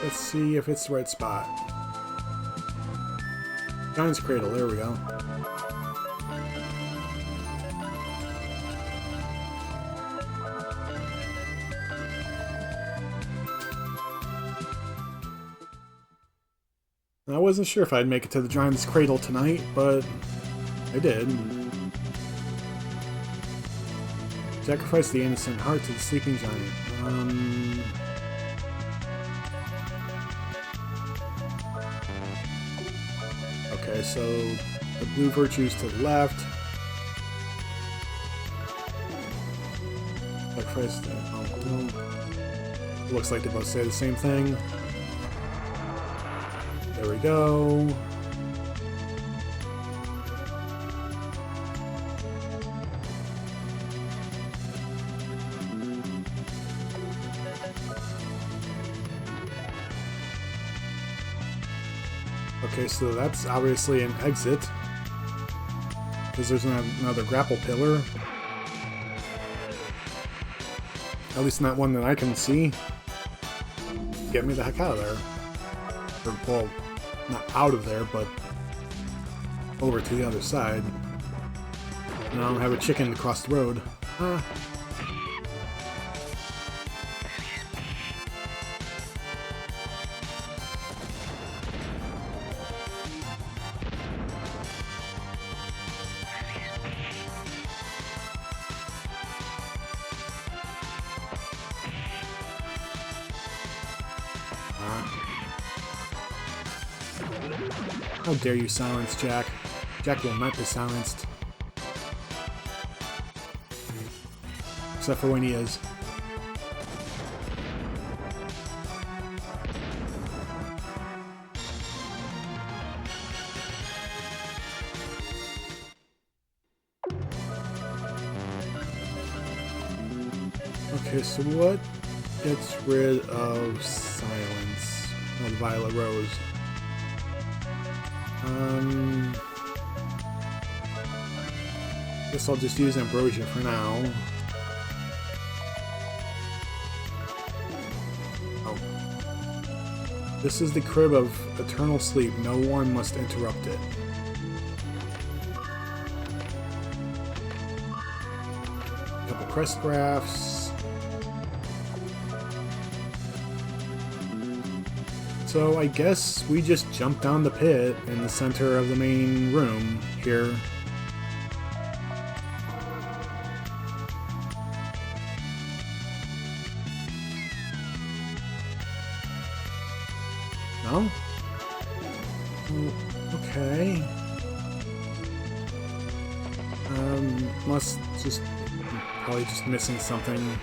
Let's see if it's the right spot. Giant's Cradle, there we go. I wasn't sure if I'd make it to the Giant's Cradle tonight, but I did. Sacrifice the innocent heart to the sleeping giant. Okay, so the blue virtues to the left. Sacrifice the... Oh, looks like they both say the same thing. There we go. Okay, so that's obviously an exit. Because there's another grapple pillar. At least not one that I can see. Get me the heck out of there. Or, well, not out of there, but over to the other side. Now I don't have a chicken to cross the road. Ah. How dare you silence Jack? Jack will not be silenced. Except for when he is. Okay, so what gets rid of silence? Oh, the Violet Rose. Guess I'll just use Ambrosia for now. Oh. This is the crib of eternal sleep. No one must interrupt it. A couple crest graphs. So I guess we just jump down the pit in the center of the main room here. No? Okay. Must just... probably just missing something.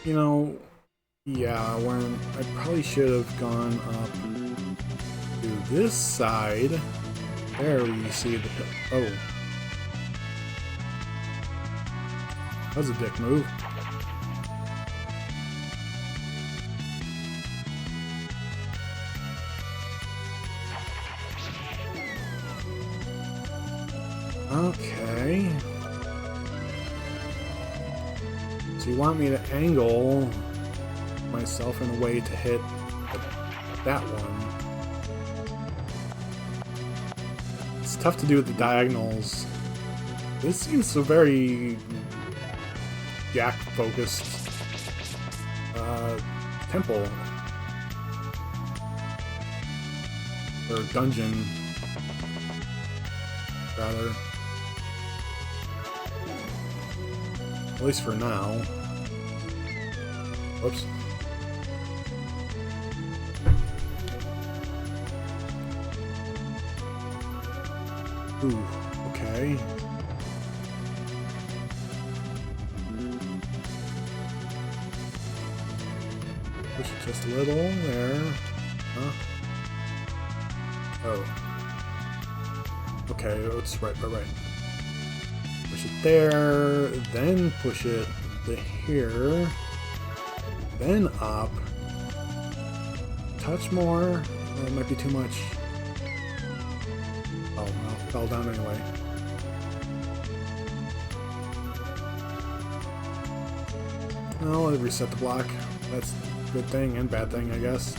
You know, Yeah, when I probably should have gone up to this side. There we see the... Oh. That was a dick move. Okay. So you want me to angle myself in a way to hit that one. It's tough to do with the diagonals. This seems so very Jack-focused temple. Or dungeon, rather. At least for now. Whoops. Ooh, okay. Push it just a little there. Huh? Oh. Okay, it's right. Push it there, then push it to here, then up. Touch more. Oh, it might be too much. Oh, well, fell down anyway. Well, I'll reset the block. That's a good thing and bad thing, I guess.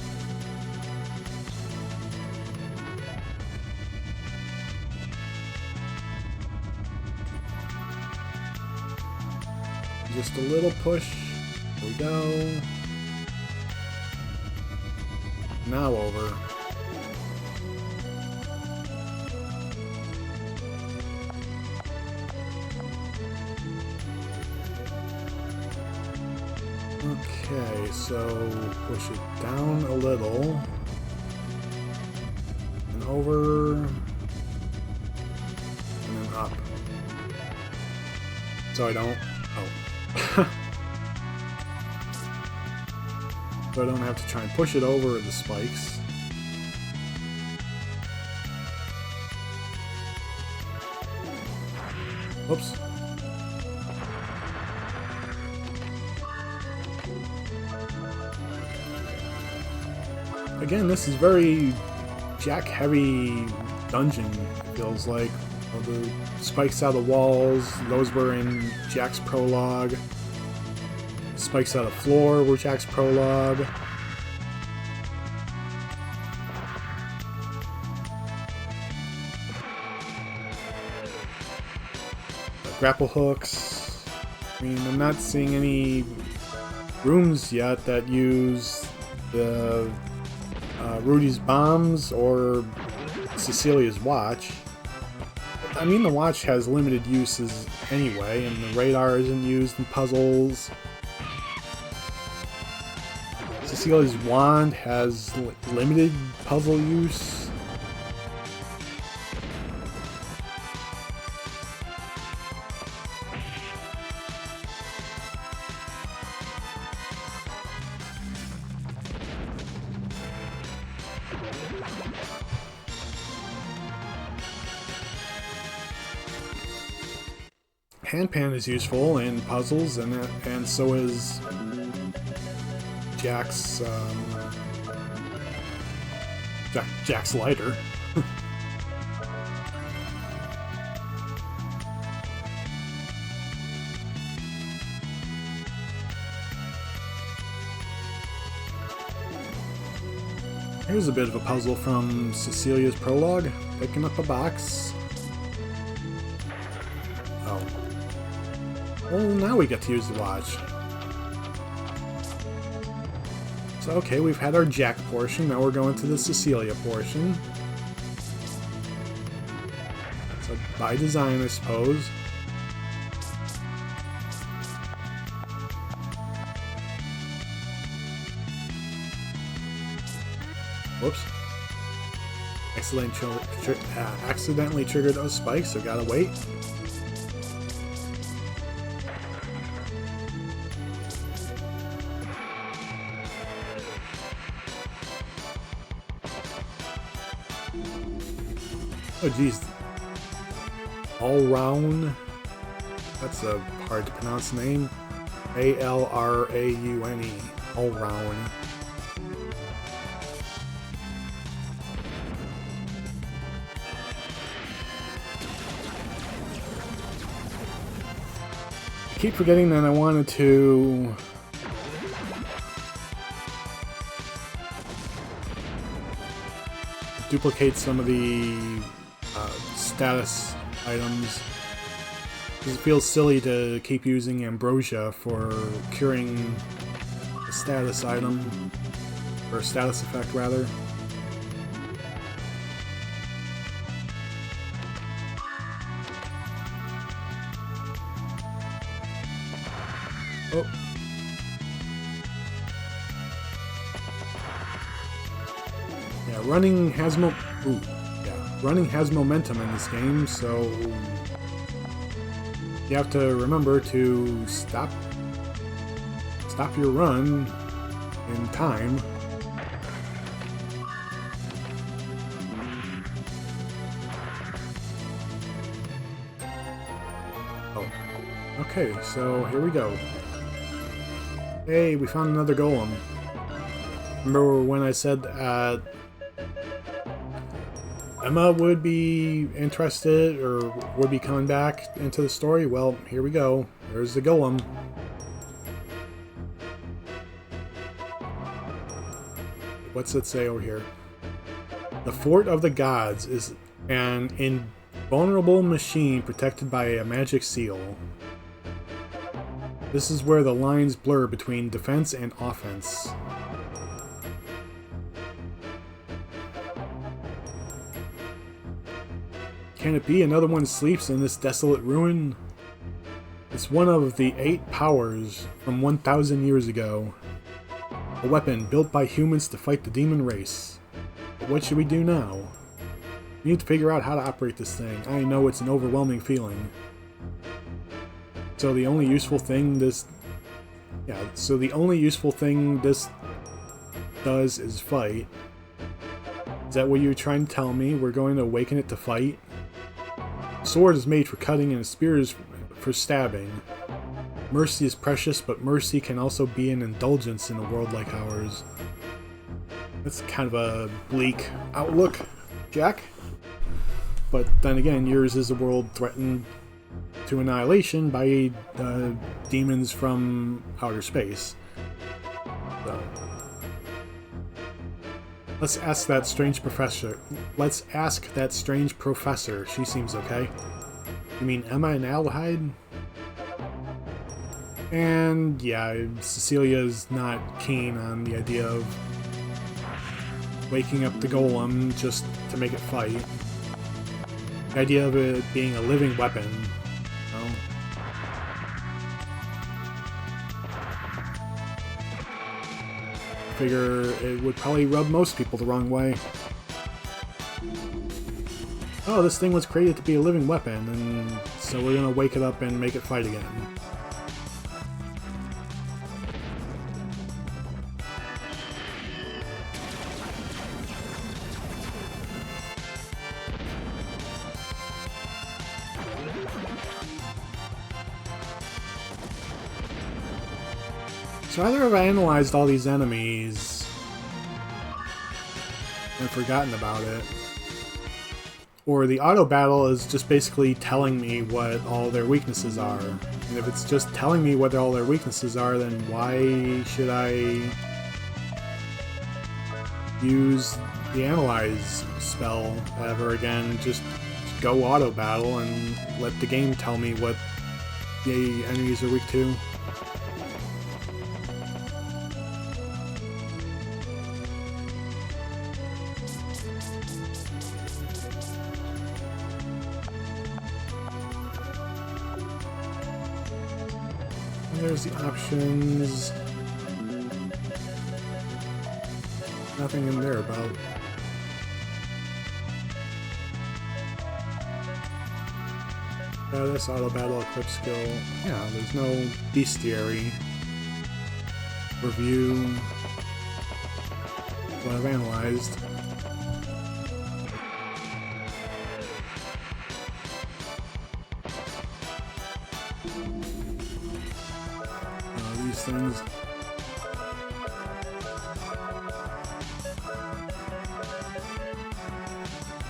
Just a little push. There we go. Now over. Okay, so push it down a little. And over. And then up. So I don't... Oh. So I don't have to try and push it over the spikes. Oops. Again, this is very Jack-heavy dungeon, it feels like. All the spikes out of the walls, those were in Jack's prologue. Spikes out of the floor were Jack's prologue. Grapple hooks. I mean, I'm not seeing any rooms yet that use the Rudy's bombs or Cecilia's watch. I mean, the watch has limited uses anyway, and the radar isn't used in puzzles. Cecilia's wand has limited puzzle use. Handpan is useful in puzzles, and so is Jack's Jack's lighter. Here's a bit of a puzzle from Cecilia's prologue. Picking up a box. Oh. Well, now we get to use the watch. So, okay, we've had our Jack portion, now we're going to the Cecilia portion. So, by design, I suppose. Whoops. Accidentally triggered those spikes, so gotta wait. Oh geez. All round. That's a hard to pronounce name. Alraune. All round. I keep forgetting that I wanted to duplicate some of the status items, because it feels silly to keep using ambrosia for curing a status item, or a status effect rather. Oh. Yeah, running has running has momentum in this game, so you have to remember to stop your run in time. Oh, okay, so here we go. Hey, we found another golem. Remember when I said Emma would be interested or would be coming back into the story? Well, here we go. There's the golem. What's it say over here? The Fort of the Gods is an invulnerable machine protected by a magic seal. This is where the lines blur between defense and offense. Can it be another one sleeps in this desolate ruin? It's one of the 8 powers from 1,000 years ago. A weapon built by humans to fight the demon race. But what should we do now? We need to figure out how to operate this thing. I know it's an overwhelming feeling. So the only useful thing this does is fight. Is that what you're trying to tell me? We're going to awaken it to fight? A sword is made for cutting and a spear is for stabbing. Mercy is precious, but mercy can also be an indulgence in a world like ours. That's kind of a bleak outlook, Jack. But then again, yours is a world threatened to annihilation by demons from outer space. So, let's ask that strange professor. She seems okay. You mean Emma and Adlehyde? And yeah, Cecilia's not keen on the idea of waking up the golem just to make it fight. The idea of it being a living weapon. Figure it would probably rub most people the wrong way. Oh, this thing was created to be a living weapon, and so we're gonna wake it up and make it fight again. So either I've analyzed all these enemies and forgotten about it, or the auto battle is just basically telling me what all their weaknesses are. And if it's just telling me what all their weaknesses are, then why should I use the analyze spell ever again? Just go auto battle and let the game tell me what the enemies are weak to. There's the options. Nothing in there about. This auto battle equip skill. Yeah, there's no bestiary. Review. What I've analyzed. These things.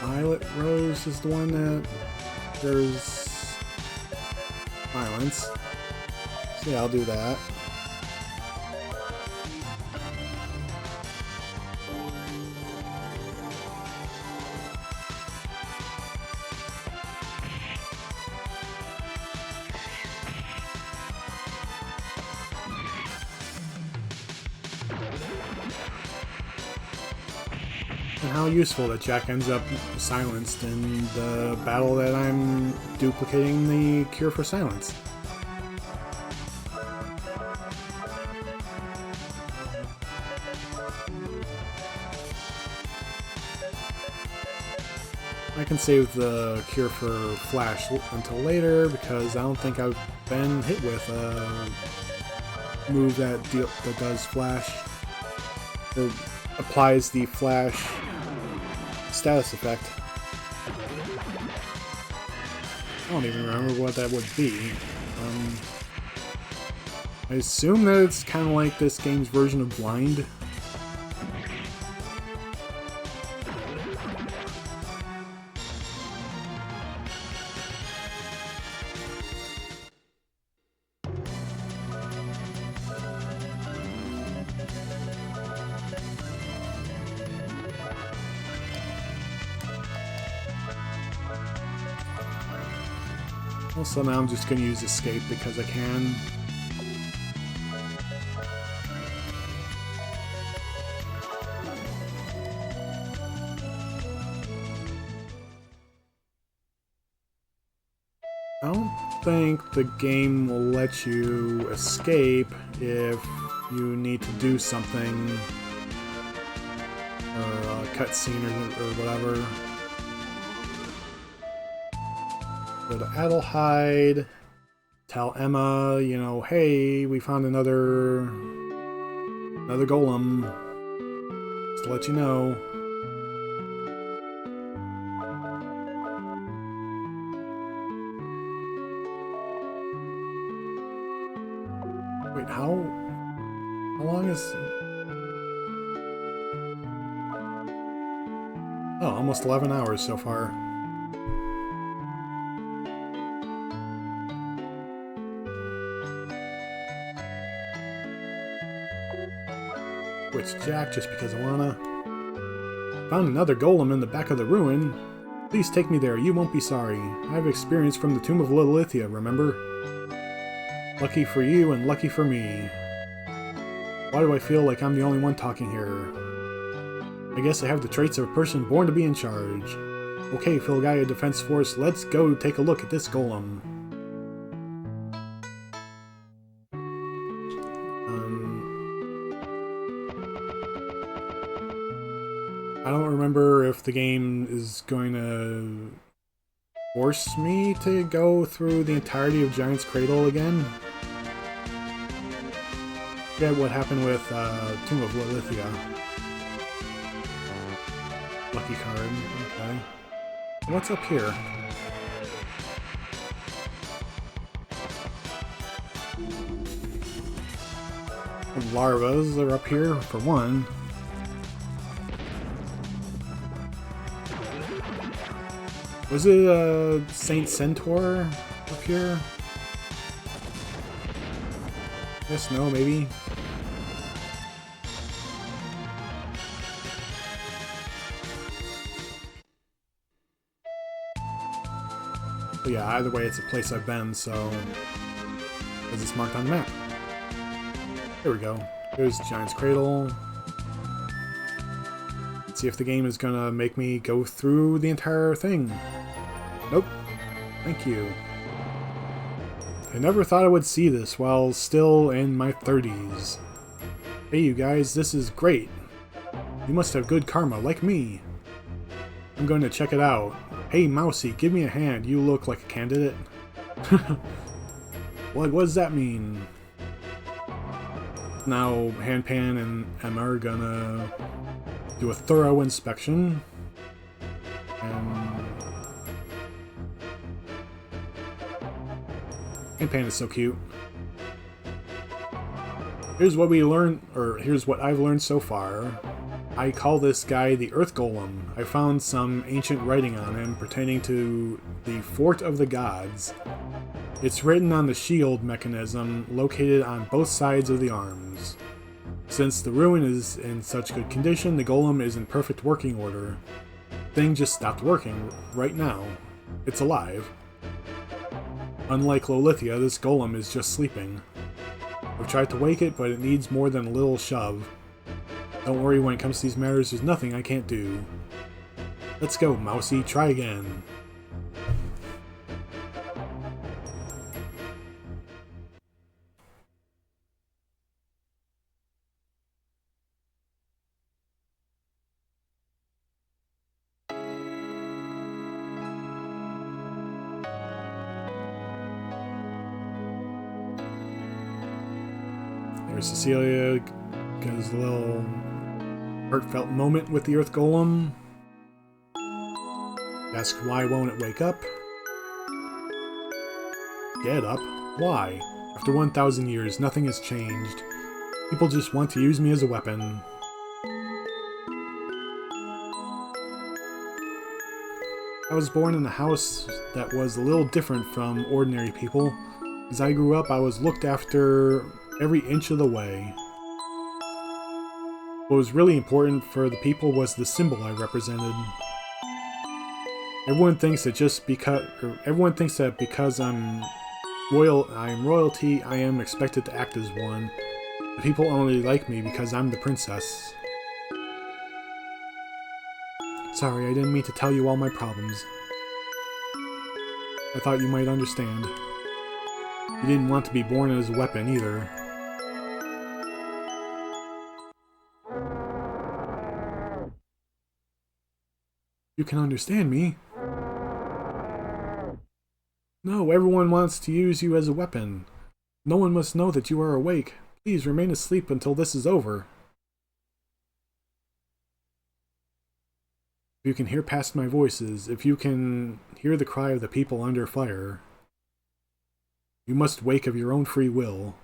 Violet Rose is the one that there's violence. So yeah, I'll do that. And how useful that Jack ends up silenced in the battle that I'm duplicating the Cure for Silence. I can save the Cure for Flash until later because I don't think I've been hit with a move that does Flash, or applies the Flash status effect. I don't even remember what that would be. I assume that it's kind of like this game's version of Blind. Also, now I'm just going to use Escape because I can. I don't think the game will let you escape if you need to do something, or a cutscene or whatever. Go to Adlehyde, tell Emma, you know, hey, we found another golem, just to let you know. Wait, how long is... Oh, almost 11 hours so far. Switch Jack just because I wanna. Found another golem in the back of the ruin. Please take me there, you won't be sorry. I have experience from the Tomb of Lilithia, remember? Lucky for you and lucky for me. Why do I feel like I'm the only one talking here? I guess I have the traits of a person born to be in charge. Okay, Filgaia Defense Force, let's go take a look at this golem. I don't remember if the game is going to force me to go through the entirety of Giant's Cradle again. Forget what happened with Tomb of Lilithia. Lucky card, okay. What's up here? Larvas are up here, for one. Was it Saint Centaur up here? Yes, no, maybe. But yeah, either way, it's a place I've been, so... because it's marked on the map. There we go. There's Giant's Cradle. Let's see if the game is gonna make me go through the entire thing. Nope. Thank you. I never thought I would see this while still in my 30s. Hey you guys, this is great. You must have good karma, like me. I'm going to check it out. Hey Mousy, give me a hand. You look like a candidate. What does that mean? Now, Handpan and Emma are gonna do a thorough inspection. And And Panda's so cute. Here's what here's what I've learned so far. I call this guy the Earth Golem. I found some ancient writing on him pertaining to the Fort of the Gods. It's written on the shield mechanism located on both sides of the arms. Since the ruin is in such good condition, the golem is in perfect working order. Thing just stopped working right now. It's alive. Unlike Lolithia, this golem is just sleeping. I've tried to wake it, but it needs more than a little shove. Don't worry, when it comes to these matters, there's nothing I can't do. Let's go, Mousy, try again. There's Cecilia, goes a little heartfelt moment with the Earth Golem. Ask why won't it wake up? Get up? Why? After 1,000 years, nothing has changed. People just want to use me as a weapon. I was born in a house that was a little different from ordinary people. As I grew up, I was looked after every inch of the way. What was really important for the people was the symbol I represented. Everyone thinks that because I'm royalty, I am expected to act as one. The people only like me because I'm the princess. Sorry, I didn't mean to tell you all my problems. I thought you might understand. You didn't want to be born as a weapon either. You can understand me. No, everyone wants to use you as a weapon. No one must know that you are awake. Please remain asleep until this is over. If you can hear past my voices, if you can hear the cry of the people under fire, you must wake of your own free will.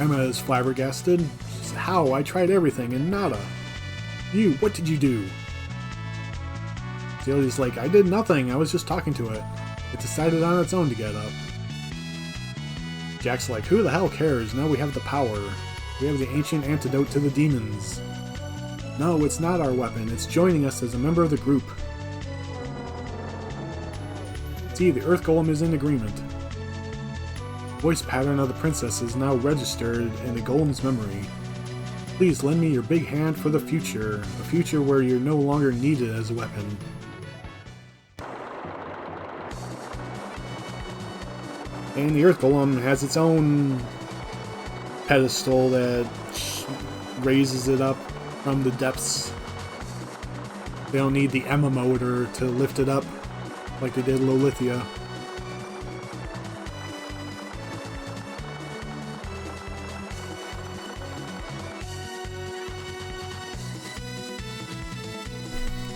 Emma is flabbergasted. She said, how? I tried everything and nada. You, what did you do? Celia's like, I did nothing. I was just talking to it. It decided on its own to get up. Jack's like, who the hell cares? Now we have the power. We have the ancient antidote to the demons. No, it's not our weapon. It's joining us as a member of the group. See, the Earth Golem is in agreement. The voice pattern of the princess is now registered in the Golem's memory. Please lend me your big hand for the future. A future where you're no longer needed as a weapon. And the Earth Golem has its own pedestal that raises it up from the depths. They don't need the Emma motor to lift it up like they did Lolithia.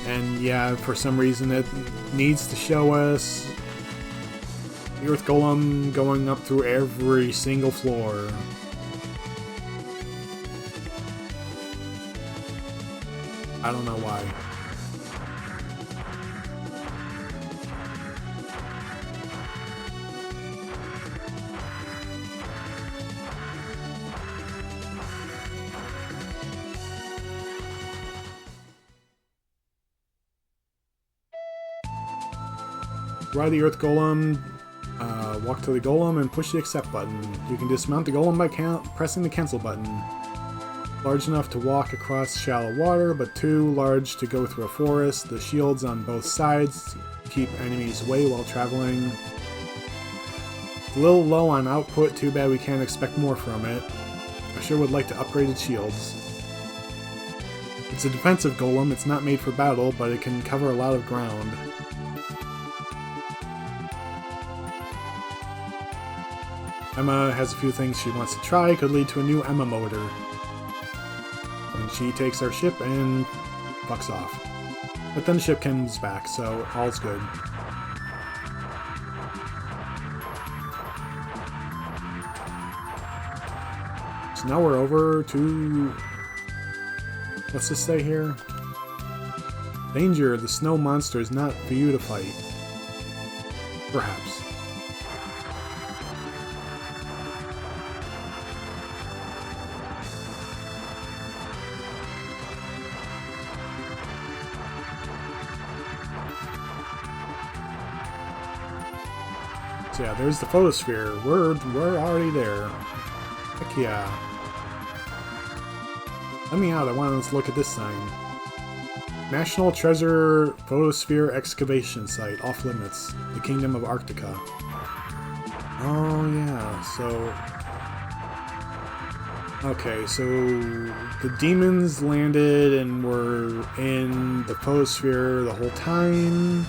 And yeah, for some reason it needs to show us the Earth Golem going up through every single floor. I don't know why. Ride the Earth Golem, walk to the Golem and push the accept button. You can dismount the Golem by pressing the cancel button. Large enough to walk across shallow water, but too large to go through a forest. The shields on both sides keep enemies away while traveling. It's a little low on output, too bad we can't expect more from it. I sure would like to upgrade its shields. It's a defensive Golem, it's not made for battle, but it can cover a lot of ground. Emma has a few things she wants to try, could lead to a new Emma motor. and she takes our ship and fucks off. But then the ship comes back, so all's good. So now we're over to... What's this say here? Danger, the snow monster is not for you to fight. Perhaps. So yeah, there's the photosphere. We're already there. Heck yeah. Let me out, I want to look at this sign. National Treasure Photosphere Excavation Site, off limits. The Kingdom of Arctica. Oh yeah, so... Okay, so the demons landed and were in the photosphere the whole time.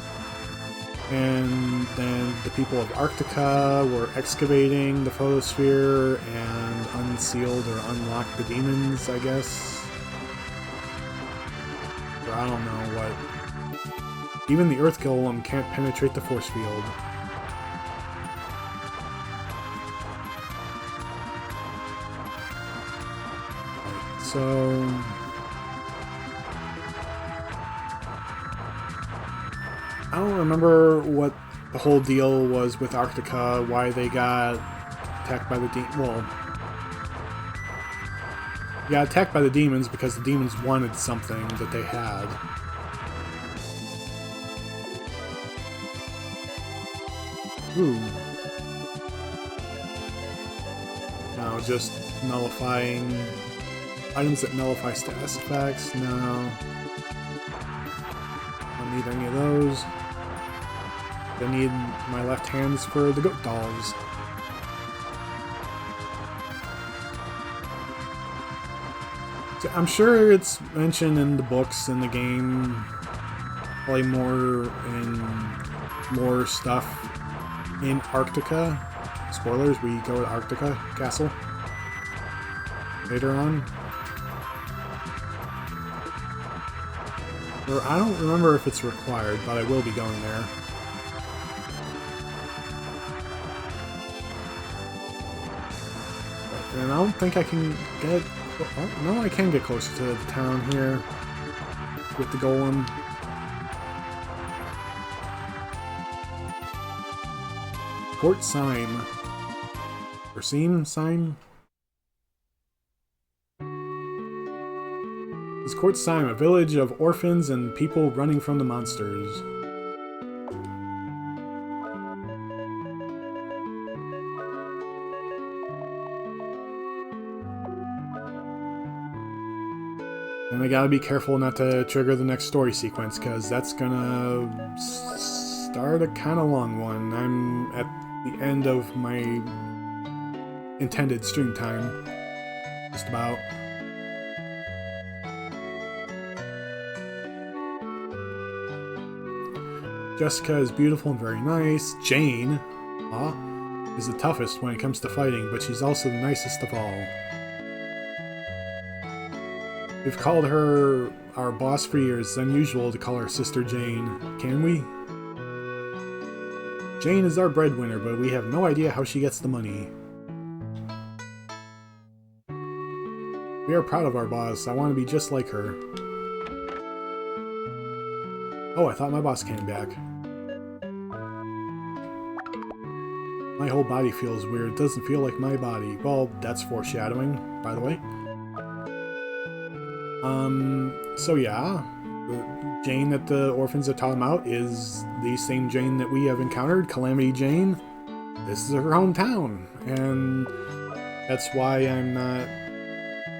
And then the people of Arctica were excavating the photosphere and unsealed or unlocked the demons, I guess. Or I don't know what. Even the Earth Golem can't penetrate the force field. Right, so... I don't remember what the whole deal was with Arctica, why they got attacked by the well, got attacked by the demons because the demons wanted something that they had. Ooh. No, just nullifying items that nullify status effects. No. Don't need any of those. I need my left hands for the goat dolls. So I'm sure it's mentioned in the books in the game. Probably more stuff in Arctica. Spoilers, we go to Arctica Castle later on. Or I don't remember if it's required, but I will be going there. And I don't think I can get... Oh, no, I can get closer to the town here with the golem. Port Seim. Or Seim? It's Court Seim, a village of orphans and people running from the monsters. And I gotta be careful not to trigger the next story sequence, because that's gonna start a kind of long one. I'm at the end of my intended stream time. Just about. Jessica is beautiful and very nice. Jane, is the toughest when it comes to fighting, but she's also the nicest of all. We've called her our boss for years. It's unusual to call her Sister Jane. Can we? Jane is our breadwinner, but we have no idea how she gets the money. We are proud of our boss. I want to be just like her. Oh, I thought my boss came back. My whole body feels weird. It doesn't feel like my body. Well, that's foreshadowing, by the way. So yeah, the Jane that the orphans are talking about is the same Jane that we have encountered, Calamity Jane. This is her hometown, and that's why I'm not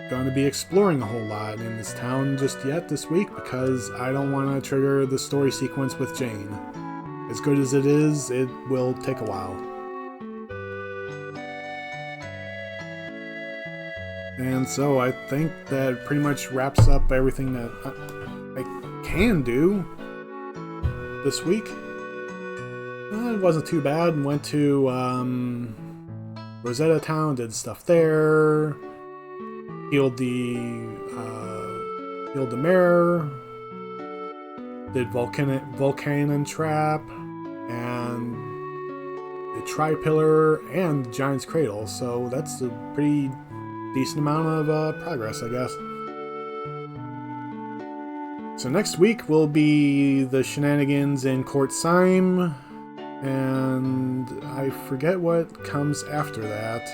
going to be exploring a whole lot in this town just yet this week, because I don't want to trigger the story sequence with Jane. As good as it is, it will take a while. And so I think that pretty much wraps up everything that I can do this week. It wasn't too bad. Went to Rosetta Town, did stuff there. Healed the Healed the mare. Did Volcannon Trap. And the Tripillar and Giant's Cradle. So that's a pretty decent amount of progress, I guess. So next week will be the shenanigans in Court Seim, and I forget what comes after that.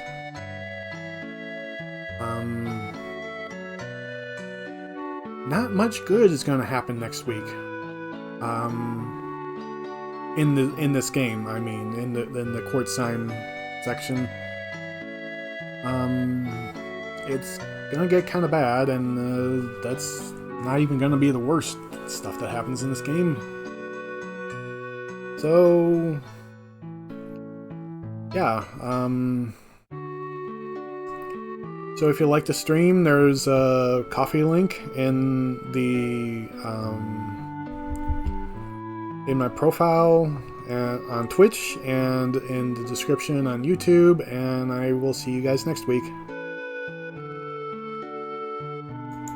Not much good is going to happen next week. In this game, I mean, in the Court Seim section. It's gonna get kind of bad, and that's not even gonna be the worst stuff that happens in this game. So, yeah, so if you like to stream, there's a coffee link in the, in my profile on Twitch and in the description on YouTube, and I will see you guys next week.